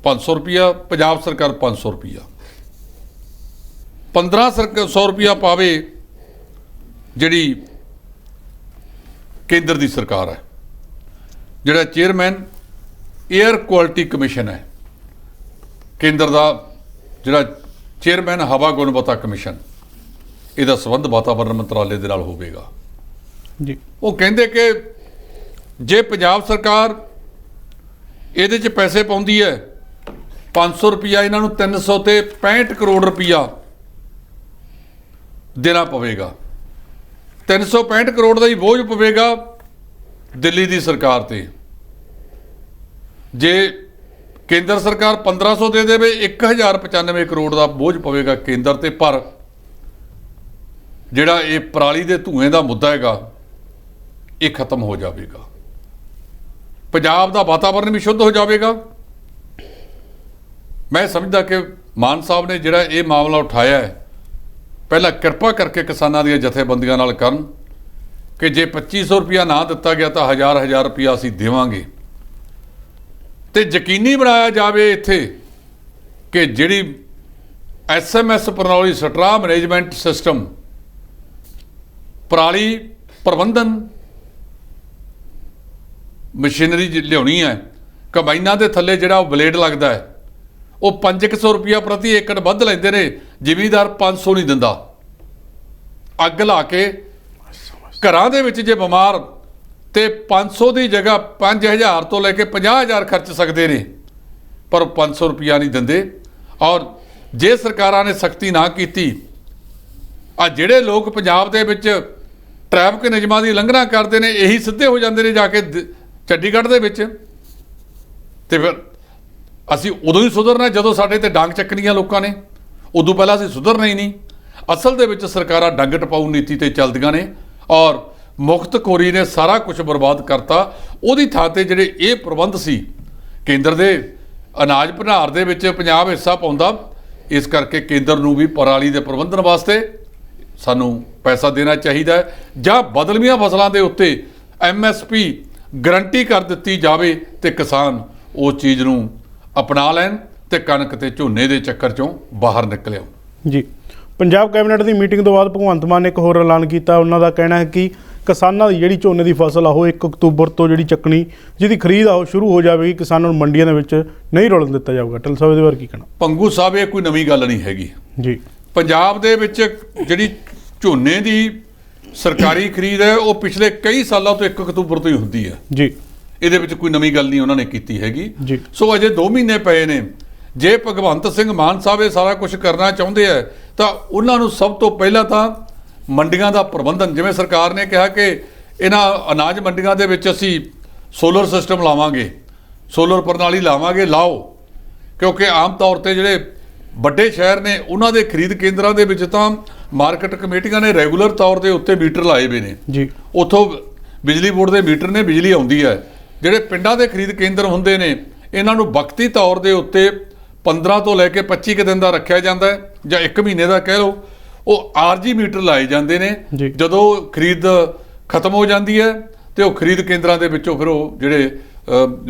500 ਰੁਪਇਆ, ਪੰਜਾਬ ਸਰਕਾਰ 500 ਰੁਪਇਆ, 1500 ਰੁਪਇਆ ਪਾਵੇ ਜਿਹੜੀ ਕੇਂਦਰ ਦੀ ਸਰਕਾਰ ਹੈ। ਜਿਹੜਾ ਚੇਅਰਮੈਨ 에ਅਰ ਕੁਆਲਿਟੀ ਕਮਿਸ਼ਨ ਹੈ ਕੇਂਦਰ ਦਾ, ਜਿਹੜਾ ਚੇਅਰਮੈਨ ਹਵਾ ਗੁਣਵੱਤਾ ਕਮਿਸ਼ਨ, ਇਹਦਾ ਸੰਬੰਧ ਵਾਤਾਵਰਣ ਮੰਤਰਾਲੇ ਦੇ ਨਾਲ ਹੋਵੇਗਾ। ਜੀ, ਉਹ ਕਹਿੰਦੇ ਕਿ ਜੇ ਪੰਜਾਬ ਸਰਕਾਰ ਇਹਦੇ 'ਚ ਪੈਸੇ ਪਾਉਂਦੀ ਹੈ 500 ਰੁਪਇਆ, ਇਹਨਾਂ ਨੂੰ 300 ਤੇ 65 ਕਰੋੜ ਰੁਪਇਆ ਦੇਣਾ ਪਵੇਗਾ। 365 ਕਰੋੜ ਦਾ ਹੀ ਬੋਝ ਪਵੇਗਾ ਦਿੱਲੀ ਦੀ ਸਰਕਾਰ ਤੇ। ਜੇ ਕੇਂਦਰ ਸਰਕਾਰ 1500 ਦੇ ਦੇਵੇ, 1095 ਕਰੋੜ ਦਾ ਬੋਝ ਪਵੇਗਾ ਕੇਂਦਰ ਤੇ। ਪਰ ਜਿਹੜਾ ਇਹ ਪਰਾਲੀ ਦੇ ਧੂਏ ਦਾ ਮੁੱਦਾ ਹੈਗਾ, ਇਹ ਖਤਮ ਹੋ ਜਾਵੇਗਾ, ਪੰਜਾਬ ਦਾ ਵਾਤਾਵਰਣ ਵੀ ਸ਼ੁੱਧ ਹੋ ਜਾਵੇਗਾ। ਮੈਂ ਸਮਝਦਾ ਕਿ ਮਾਨ ਸਾਹਿਬ ਨੇ ਜਿਹੜਾ ਇਹ ਮਾਮਲਾ ਉਠਾਇਆ ਹੈ, ਪਹਿਲਾਂ ਕਿਰਪਾ ਕਰਕੇ ਕਿਸਾਨਾਂ ਦੀਆਂ ਜਥੇਬੰਦੀਆਂ ਨਾਲ ਕਰਨ ਕਿ ਜੇ 2500 ਰੁਪਇਆ ਨਾ ਦਿੱਤਾ ਗਿਆ ਤਾਂ 1000 ਰੁਪਇਆ ਅਸੀਂ ਦੇਵਾਂਗੇ, ਤੇ ਯਕੀਨੀ ਬਣਾਇਆ ਜਾਵੇ ਇੱਥੇ ਕਿ ਜਿਹੜੀ SMS ਪ੍ਰਣਾਲੀ, ਸਟਰਾ ਮੈਨੇਜਮੈਂਟ ਸਿਸਟਮ, ਪਰਾਲੀ ਪ੍ਰਬੰਧਨ ਮਸ਼ੀਨਰੀ ਲਿਆਉਣੀ ਹੈ, ਕੰਬਾਈਨਾਂ ਦੇ ਥੱਲੇ ਜਿਹੜਾ ਉਹ ਬਲੇਡ ਲੱਗਦਾ ਹੈ, ਉਹ 500 ਰੁਪਇਆ ਪ੍ਰਤੀ ਏਕੜ ਵੱਧ ਲੈਂਦੇ ਨੇ, ਜ਼ਿਮੀਂਦਾਰ 500 ਨਹੀਂ ਦਿੰਦਾ। ਅੱਗ ਲਾ ਕੇ ਘਰਾਂ ਦੇ ਵਿੱਚ ਜੇ ਬਿਮਾਰ ਤੇ 500 ਦੀ ਜਗ੍ਹਾ 5000 ਤੋਂ ਲੈ ਕੇ 50000 ਖਰਚ ਸਕਦੇ ਨੇ, ਪਰ ਉਹ 500 ਰੁਪਇਆ ਨਹੀਂ ਦਿੰਦੇ। ਔਰ ਜੇ ਸਰਕਾਰਾਂ ਨੇ ਸਖਤੀ ਨਾ ਕੀਤੀ, ਆ ਜਿਹੜੇ ਲੋਕ ਪੰਜਾਬ ਦੇ ਵਿੱਚ ਟ੍ਰੈਫਿਕ ਨਿਯਮਾਂ ਦੀ ਉਲੰਘਣਾ ਕਰਦੇ ਨੇ, ਇਹੀ ਸਿੱਧੇ ਹੋ ਜਾਂਦੇ ਨੇ ਜਾ ਕੇ ਚੰਡੀਗੜ੍ਹ ਦੇ ਵਿੱਚ। ਤੇ ਫਿਰ ਅਸੀਂ ਉਦੋਂ ਹੀ ਸੁਧਰਨਾ ਜਦੋਂ ਸਾਡੇ ਤੇ ਡਾਂਗ ਚੱਕਣੀਆਂ ਲੋਕਾਂ ਨੇ, ਉਦੋਂ ਪਹਿਲਾਂ ਅਸੀਂ ਸੁਧਰਨਾ ਹੀ ਨਹੀਂ। ਅਸਲ ਦੇ ਵਿੱਚ ਸਰਕਾਰਾਂ ਡੰਗ ਟਪਾਊ ਨੀਤੀ ਤੇ ਚੱਲਦੀਆਂ ਨੇ, ਔਰ ਮੁਖਤਖੋਰੀ ਨੇ ਸਾਰਾ ਕੁਝ ਬਰਬਾਦ ਕਰਤਾ। ਉਹਦੀ ਥਾਂ ਤੇ ਜਿਹੜੇ ਇਹ ਪ੍ਰਬੰਧ ਸੀ, ਕੇਂਦਰ ਦੇ ਅਨਾਜ ਭੰਡਾਰ ਦੇ ਵਿੱਚ ਪੰਜਾਬ ਹਿੱਸਾ ਪਾਉਂਦਾ, ਇਸ ਕਰਕੇ ਕੇਂਦਰ ਨੂੰ ਵੀ ਪਰਾਲੀ ਦੇ ਪ੍ਰਬੰਧਨ ਵਾਸਤੇ ਸਾਨੂੰ ਪੈਸਾ ਦੇਣਾ ਚਾਹੀਦਾ ਹੈ, ਜਾਂ ਬਦਲਵੀਆਂ ਫਸਲਾਂ ਦੇ ਉੱਤੇ MSP ਗਰੰਟੀ ਕਰ ਦਿੱਤੀ ਜਾਵੇ ਤੇ ਕਿਸਾਨ ਉਹ ਚੀਜ਼ ਨੂੰ ਅਪਣਾ ਲੈਣ ਤੇ ਕਣਕ ਤੇ ਝੋਨੇ ਦੇ ਚੱਕਰ ਚੋਂ ਬਾਹਰ ਨਿਕਲ ਆਉਣ। ਜੀ, ਪੰਜਾਬ ਕੈਬਨਿਟ ਦੀ ਮੀਟਿੰਗ ਤੋਂ ਬਾਅਦ ਭਗਵੰਤ ਮਾਨ ਨੇ ਇੱਕ ਹੋਰ ਐਲਾਨ ਕੀਤਾ। ਉਹਨਾਂ ਦਾ ਕਹਿਣਾ ਹੈ ਕਿ ਕਿਸਾਨਾਂ ਦੀ ਜਿਹੜੀ ਝੋਨੇ ਦੀ ਫਸਲ ਆ ਉਹ 1 ਅਕਤੂਬਰ ਤੋਂ ਜਿਹੜੀ ਚੱਕਣੀ, ਜਿਹਦੀ ਖਰੀਦ ਆ ਉਹ ਸ਼ੁਰੂ ਹੋ ਜਾਵੇਗੀ। ਕਿਸਾਨਾਂ ਨੂੰ ਮੰਡੀਆਂ ਦੇ ਵਿੱਚ ਨਹੀਂ ਰੁਲਣ ਦਿੱਤਾ ਜਾਊਗਾ। ਟਲ ਸਾਹਿਬ ਇਹਦੇ ਬਾਰੇ ਕੀ ਕਹਿਣਾ? ਪੰਗੂ ਸਾਹਿਬ, ਇਹ ਕੋਈ ਨਵੀਂ ਗੱਲ ਨਹੀਂ ਹੈਗੀ। ਜੀ, ਪੰਜਾਬ ਦੇ ਵਿੱਚ ਜਿਹੜੀ ਝੋਨੇ ਦੀ ਸਰਕਾਰੀ ਖਰੀਦ ਹੈ ਉਹ ਪਿਛਲੇ ਕਈ ਸਾਲਾਂ ਤੋਂ 1 ਅਕਤੂਬਰ ਤੋਂ ਹੀ ਹੁੰਦੀ ਹੈ ਜੀ। ਇਹਦੇ ਵਿੱਚ ਕੋਈ ਨਵੀਂ ਗੱਲ ਨਹੀਂ ਉਹਨਾਂ ਨੇ ਕੀਤੀ ਹੈਗੀ ਜੀ। ਸੋ ਅਜੇ 2 ਮਹੀਨੇ ਪਏ ਨੇ। ਜੇ ਭਗਵੰਤ ਸਿੰਘ ਮਾਨ ਸਾਹਿਬ ਇਹ ਸਾਰਾ ਕੁਝ ਕਰਨਾ ਚਾਹੁੰਦੇ ਆ ਤਾਂ ਉਹਨਾਂ ਨੂੰ ਸਭ ਤੋਂ ਪਹਿਲਾਂ ਤਾਂ ਮੰਡੀਆਂ ਦਾ ਪ੍ਰਬੰਧਨ, ਜਿਵੇਂ ਸਰਕਾਰ ਨੇ ਕਿਹਾ ਕਿ ਇਹਨਾਂ ਅਨਾਜ ਮੰਡੀਆਂ ਦੇ ਵਿੱਚ ਅਸੀਂ ਸੋਲਰ ਸਿਸਟਮ ਲਾਵਾਂਗੇ, ਸੋਲਰ ਪ੍ਰਣਾਲੀ ਲਾਵਾਂਗੇ, ਲਾਓ। ਕਿਉਂਕਿ ਆਮ ਤੌਰ ਤੇ ਜਿਹੜੇ ਵੱਡੇ ਸ਼ਹਿਰ ਨੇ ਉਹਨਾਂ ਦੇ ਖਰੀਦ ਕੇਂਦਰਾਂ ਦੇ ਵਿੱਚ ਤਾਂ ਮਾਰਕੀਟ ਕਮੇਟੀਆਂ ਨੇ ਰੈਗੂਲਰ ਤੌਰ ਦੇ ਉੱਤੇ ਮੀਟਰ ਲਾਏ ਹੋਏ ਨੇ ਜੀ। ਉੱਥੋਂ ਬਿਜਲੀ ਬੋਰਡ ਦੇ ਮੀਟਰ ਨੇ, ਬਿਜਲੀ ਆਉਂਦੀ ਹੈ। ਜਿਹੜੇ ਪਿੰਡਾਂ ਦੇ ਖਰੀਦ ਕੇਂਦਰ ਹੁੰਦੇ ਨੇ ਇਹਨਾਂ ਨੂੰ ਵਕਤੀ ਤੌਰ ਦੇ ਉੱਤੇ 15 ਤੋਂ ਲੈ ਕੇ 25 ਕੁ ਦਿਨ ਦਾ ਰੱਖਿਆ ਜਾਂਦਾ ਹੈ ਜਾਂ 1 ਮਹੀਨੇ ਦਾ ਕਹਿ ਲਓ। ਉਹ ਆਰਜੀ ਮੀਟਰ ਲਾਏ ਜਾਂਦੇ ਨੇ। ਜੀ। ਜਦੋਂ ਖਰੀਦ ਖਤਮ ਹੋ ਜਾਂਦੀ ਹੈ ਤੇ ਉਹ ਖਰੀਦ ਕੇਂਦਰਾਂ ਦੇ ਵਿੱਚੋਂ ਫਿਰ ਉਹ ਜਿਹੜੇ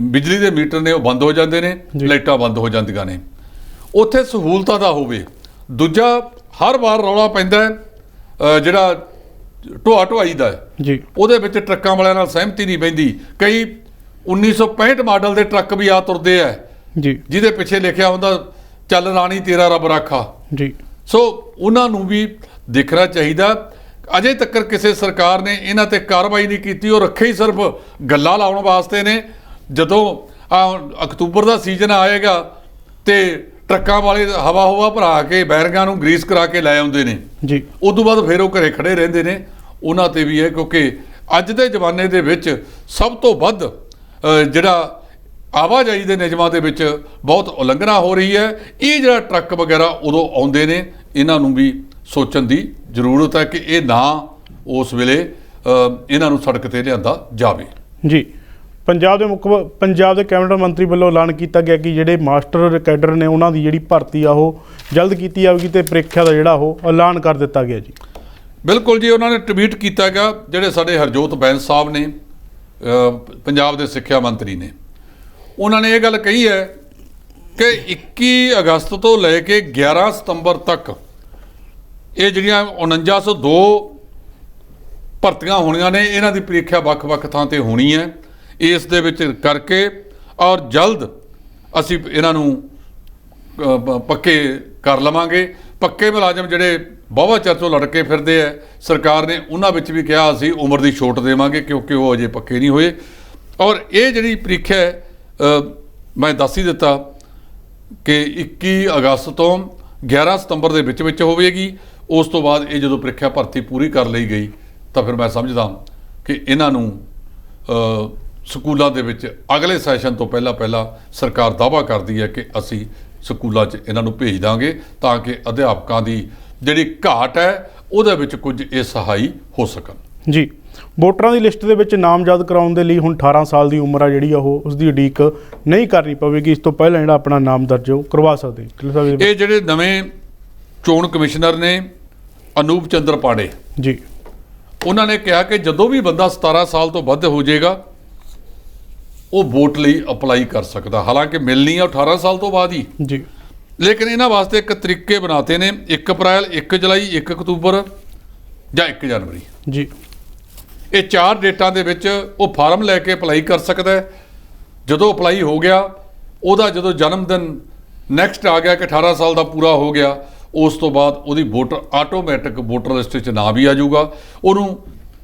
ਬਿਜਲੀ ਦੇ ਮੀਟਰ ਨੇ ਉਹ ਬੰਦ ਹੋ ਜਾਂਦੇ ਨੇ, ਲਾਈਟਾਂ ਬੰਦ ਹੋ ਜਾਂਦੀਆਂ ਨੇ। ਉੱਥੇ ਸਹੂਲਤਾਂ ਦਾ ਹੋਵੇ। ਦੂਜਾ, ਹਰ ਵਾਰ ਰੌਲਾ ਪੈਂਦਾ ਹੈ ਜਿਹੜਾ ਢੋਆਈ ਦਾ ਹੈ ਜੀ। ਉਹਦੇ ਵਿੱਚ ਟਰੱਕਾਂ ਵਾਲਿਆਂ ਨਾਲ ਸਹਿਮਤੀ ਨਹੀਂ ਪੈਂਦੀ। ਕਈ 1965 ਮਾਡਲ ਦੇ ਟਰੱਕ ਵੀ ਆ ਤੁਰਦੇ ਆ ਜੀ, ਜਿਹਦੇ ਪਿੱਛੇ ਲਿਖਿਆ ਹੁੰਦਾ ਚੱਲ ਰਾਣੀ ਤੇਰਾ ਰੱਬ ਰਾਖਾ। ਜੀ। ਸੋ ਉਹਨਾਂ ਨੂੰ ਵੀ ਦੇਖਣਾ ਚਾਹੀਦਾ। ਅਜੇ ਤੱਕ ਕਿਸੇ ਸਰਕਾਰ ਨੇ ਇਹਨਾਂ ਤੇ ਕਾਰਵਾਈ ਨਹੀਂ ਕੀਤੀ। ਉਹ ਰੱਖੇ ਹੀ ਸਿਰਫ ਗੱਲਾਂ ਲਾਉਣ ਵਾਸਤੇ ਨੇ। ਜਦੋਂ ਅਕਤੂਬਰ ਦਾ ਸੀਜ਼ਨ ਆਏਗਾ ਤੇ ਟਰੱਕਾਂ ਵਾਲੇ ਹਵਾ ਭਰਾ ਕੇ ਬੈਰਿੰਗਾਂ ਨੂੰ ਗਰੀਸ ਕਰਾ ਕੇ ਲੈ ਆਉਂਦੇ ਨੇ ਜੀ। ਉਸ ਤੋਂ ਬਾਅਦ ਫਿਰ ਉਹ ਘਰੇ ਖੜੇ ਰਹਿੰਦੇ ਨੇ। ਉਹਨਾਂ ਤੇ ਵੀ ਹੈ, ਕਿਉਂਕਿ ਅੱਜ ਦੇ ਜ਼ਮਾਨੇ ਦੇ ਵਿੱਚ ਸਭ ਤੋਂ ਵੱਧ ਜਿਹੜਾ ਆਵਾਜਾਈ ਦੇ ਨਿਯਮਾਂ ਦੇ ਵਿੱਚ ਬਹੁਤ ਉਲੰਘਣਾ ਹੋ ਰਹੀ ਹੈ। ਇਹ ਜਿਹੜਾ ਟਰੱਕ ਵਗੈਰਾ ਉਦੋਂ ਆਉਂਦੇ ਨੇ, ਇਹਨਾਂ ਨੂੰ ਵੀ ਸੋਚਣ ਦੀ ਜ਼ਰੂਰਤ ਹੈ ਕਿ ਇਹ ਨਾ ਉਸ ਵੇਲੇ ਇਹਨਾਂ ਨੂੰ ਸੜਕ ਤੇ ਲਿਆਂਦਾ ਜਾਵੇ। ਜੀ। ਪੰਜਾਬ ਦੇ ਕੈਬਨਿਟ ਮੰਤਰੀ ਵੱਲੋਂ ਐਲਾਨ ਕੀਤਾ ਗਿਆ ਕਿ ਜਿਹੜੇ ਮਾਸਟਰ ਕੈਡਰ ਨੇ ਉਹਨਾਂ ਦੀ ਜਿਹੜੀ ਭਰਤੀ ਆ ਉਹ ਜਲਦ ਕੀਤੀ ਜਾਵੇਗੀ ਤੇ ਪ੍ਰੀਖਿਆ ਦਾ ਜਿਹੜਾ ਉਹ ਐਲਾਨ ਕਰ ਦਿੱਤਾ ਗਿਆ ਜੀ। ਬਿਲਕੁਲ ਜੀ। ਉਹਨਾਂ ਨੇ ਟਵੀਟ ਕੀਤਾ ਗਿਆ, ਜਿਹੜੇ ਸਾਡੇ ਹਰਜੋਤ ਬੈਂਸ ਸਾਹਿਬ ਨੇ ਪੰਜਾਬ ਦੇ ਸਿੱਖਿਆ ਮੰਤਰੀ ਨੇ, ਉਹਨਾਂ ਨੇ ਇਹ ਗੱਲ ਕਹੀ ਹੈ ਕਿ 21 ਅਗਸਤ ਤੋਂ ਲੈ ਕੇ 11 ਸਤੰਬਰ ਤੱਕ ਇਹ ਜਿਹੜੀਆਂ 4902 ਭਰਤੀਆਂ ਹੋਣੀਆਂ ਨੇ, ਇਹਨਾਂ ਦੀ ਪ੍ਰੀਖਿਆ ਵੱਖ-ਵੱਖ ਥਾਂ ਤੇ ਹੋਣੀ ਹੈ। ਇਸ ਦੇ ਵਿੱਚ ਕਰਕੇ ਔਰ ਜਲਦ ਅਸੀਂ ਇਹਨਾਂ ਨੂੰ ਪੱਕੇ ਕਰ ਲਵਾਂਗੇ। ਪੱਕੇ ਮੁਲਾਜ਼ਮ ਜਿਹੜੇ ਬਹੁਤ ਚਿਰ ਤੋਂ ਲੜਕੇ ਫਿਰਦੇ ਆ, ਸਰਕਾਰ ਨੇ ਉਹਨਾਂ ਵਿੱਚ ਵੀ ਕਿਹਾ ਅਸੀਂ ਉਮਰ ਦੀ ਛੋਟ ਦੇਵਾਂਗੇ ਕਿਉਂਕਿ ਉਹ ਅਜੇ ਪੱਕੇ ਨਹੀਂ ਹੋਏ। ਔਰ ਇਹ ਜਿਹੜੀ ਪ੍ਰੀਖਿਆ ਹੈ ਮੈਂ ਦੱਸ ਹੀ ਦਿੱਤਾ ਕਿ 21 ਅਗਸਤ ਤੋਂ 11 ਸਤੰਬਰ ਦੇ ਵਿੱਚ ਹੋਵੇਗੀ। ਉਸ ਤੋਂ ਬਾਅਦ ਇਹ ਜਦੋਂ ਪ੍ਰੀਖਿਆ ਭਰਤੀ ਪੂਰੀ ਕਰ ਲਈ ਗਈ ਤਾਂ ਫਿਰ ਮੈਂ ਸਮਝਦਾ ਕਿ ਇਹਨਾਂ ਨੂੰ ਸਕੂਲਾਂ ਦੇ ਵਿੱਚ ਅਗਲੇ ਸੈਸ਼ਨ ਤੋਂ ਪਹਿਲਾਂ ਸਰਕਾਰ ਦਾਅਵਾ ਕਰਦੀ ਹੈ ਕਿ ਅਸੀਂ ਸਕੂਲਾਂ 'ਚ ਇਹਨਾਂ ਨੂੰ ਭੇਜ ਦਾਂਗੇ ਤਾਂ ਕਿ ਅਧਿਆਪਕਾਂ ਦੀ ਜਿਹੜੀ ਘਾਟ ਹੈ ਉਹਦੇ ਵਿੱਚ ਕੁਝ ਇਹ ਸਹਾਈ ਹੋ ਸਕਣ। ਜੀ। ਵੋਟਰਾਂ ਦੀ ਲਿਸਟ ਦੇ ਵਿੱਚ ਨਾਮਜ਼ਦ ਕਰਾਉਣ ਦੇ ਲਈ ਹੁਣ 18 ਸਾਲ ਦੀ ਉਮਰ ਆ ਜਿਹੜੀ ਉਹ ਉਸ ਦੀ ਉਡੀਕ ਨਹੀਂ ਕਰਨੀ ਪਵੇਗੀ। ਇਸ ਤੋਂ ਪਹਿਲਾਂ ਜਿਹੜਾ ਆਪਣਾ ਨਾਮ ਦਰਜ ਉਹ ਕਰਵਾ ਸਕਦੇ। ਇਹ ਜਿਹੜੇ ਨਵੇਂ ਚੋਣ ਕਮਿਸ਼ਨਰ ਨੇ ਅਨੂਪ ਚੰਦਰ ਪਾਂਡੇ ਜੀ, ਉਹਨਾਂ ਨੇ ਕਿਹਾ ਕਿ ਜਦੋਂ ਵੀ ਬੰਦਾ 17 ਸਾਲ ਤੋਂ ਵੱਧ ਹੋ ਜਾਏਗਾ ਉਹ ਵੋਟ ਲਈ ਅਪਲਾਈ ਕਰ ਸਕਦਾ। ਹਾਲਾਂਕਿ ਮਿਲਣੀ ਆ 18 ਸਾਲ ਤੋਂ ਬਾਅਦ ਹੀ ਜੀ, ਲੇਕਿਨ ਇਹਨਾਂ ਵਾਸਤੇ ਇੱਕ ਤਰੀਕੇ ਬਣਾਤੇ ਨੇ। 1 ਅਪ੍ਰੈਲ, 1 ਜੁਲਾਈ, 1 ਅਕਤੂਬਰ ਜਾਂ 1 ਜਨਵਰੀ ਜੀ। ਇਹ 4 ਡੇਟਾਂ ਦੇ ਵਿੱਚ ਉਹ ਫਾਰਮ ਲੈ ਕੇ ਅਪਲਾਈ ਕਰ ਸਕਦਾ ਹੈ। ਜਦੋਂ ਅਪਲਾਈ ਹੋ ਗਿਆ, ਉਹਦਾ ਜਦੋਂ ਜਨਮ ਦਿਨ ਨੈਕਸਟ ਆ ਗਿਆ ਕਿ 18 ਸਾਲ ਦਾ ਪੂਰਾ ਹੋ ਗਿਆ, ਉਸ ਤੋਂ ਬਾਅਦ ਉਹਦੀ ਵੋਟਰ ਆਟੋਮੈਟਿਕ ਵੋਟਰ ਲਿਸਟ 'ਚ ਨਾਂ ਵੀ ਆ ਜਾਊਗਾ। ਉਹਨੂੰ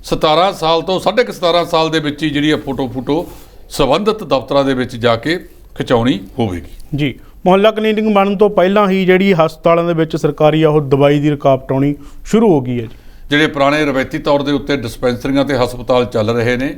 17 ਸਾਲ ਤੋਂ 17.5 ਸਾਲ ਦੇ ਵਿੱਚ ਹੀ ਜਿਹੜੀ ਫੋਟੋ ਸੰਬੰਧਿਤ ਦਫ਼ਤਰਾਂ ਦੇ ਵਿੱਚ ਜਾ ਕੇ ਖਿਚਾਉਣੀ ਹੋਵੇਗੀ। ਜੀ। ਮੁਹੱਲਾ ਕਲੀਨਿਕ ਬਣਨ ਤੋਂ ਪਹਿਲਾਂ ਹੀ ਜਿਹੜੀ ਹਸਪਤਾਲਾਂ ਦੇ ਵਿੱਚ ਸਰਕਾਰੀ ਉਹ ਦਵਾਈ ਦੀ ਰੁਕਾਵਟ ਆਉਣੀ ਸ਼ੁਰੂ ਹੋ ਗਈ ਹੈ ਜੀ। ਜਿਹੜੇ ਪੁਰਾਣੇ ਰਵਾਇਤੀ ਤੌਰ ਦੇ ਉੱਤੇ ਡਿਸਪੈਂਸਰੀਆਂ ਤੇ ਹਸਪਤਾਲ ਚੱਲ ਰਹੇ ਨੇ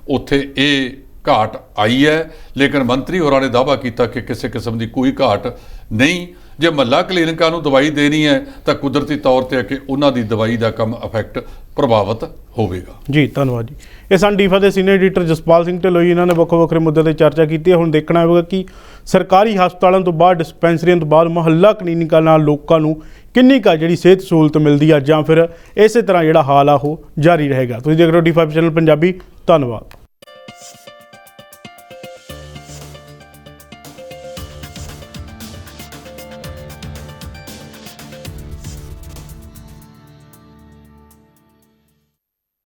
ਉੱਥੇ ਇਹ ਘਾਟ ਆਈ ਹੈ, ਲੇਕਿਨ ਮੰਤਰੀ ਹੋਰਾਂ ਨੇ ਦਾਅਵਾ ਕੀਤਾ ਕਿ ਕਿਸੇ ਕਿਸਮ ਦੀ ਕੋਈ ਘਾਟ ਨਹੀਂ। ਜੇ ਮੁਹੱਲਾ ਕਲੀਨਿਕਾਂ ਨੂੰ ਦਵਾਈ ਦੇਣੀ ਹੈ ਤਾਂ ਕੁਦਰਤੀ ਤੌਰ ਤੇ ਕਿ ਉਹਨਾਂ ਦੀ ਦਵਾਈ ਦਾ ਕੰਮ ਇਫੈਕਟ ਪ੍ਰਭਾਵਿਤ ਹੋਵੇਗਾ। ਜੀ, ਧੰਨਵਾਦ ਜੀ। ਇਹ ਸਨ ਡੀਫਾ ਦੇ ਸੀਨੀਅਰ ਐਡੀਟਰ ਜਸਪਾਲ ਸਿੰਘ ਢਿੱਲੋਂ। ਇਹਨਾਂ ਨੇ ਵੱਖਰੇ ਮੁੱਦਿਆਂ 'ਤੇ ਚਰਚਾ ਕੀਤੀ ਹੈ। ਹੁਣ ਦੇਖਣਾ ਹੋਵੇਗਾ ਕਿ ਸਰਕਾਰੀ ਹਸਪਤਾਲਾਂ ਤੋਂ ਬਾਅਦ, ਡਿਸਪੈਂਸਰੀਆਂ ਤੋਂ ਬਾਅਦ ਮੁਹੱਲਾ ਕਲੀਨਿਕਾਂ ਨਾਲ ਲੋਕਾਂ ਨੂੰ ਕਿੰਨੀ ਕੁ ਜਿਹੜੀ ਸਿਹਤ ਸਹੂਲਤ ਮਿਲਦੀ ਆ ਜਾਂ ਫਿਰ ਇਸੇ ਤਰ੍ਹਾਂ ਜਿਹੜਾ ਹਾਲ ਆ ਉਹ ਜਾਰੀ ਰਹੇਗਾ। ਤੁਸੀਂ ਦੇਖ ਰਹੇ ਹੋ D5 ਚੈਨਲ ਪੰਜਾਬੀ। ਧੰਨਵਾਦ।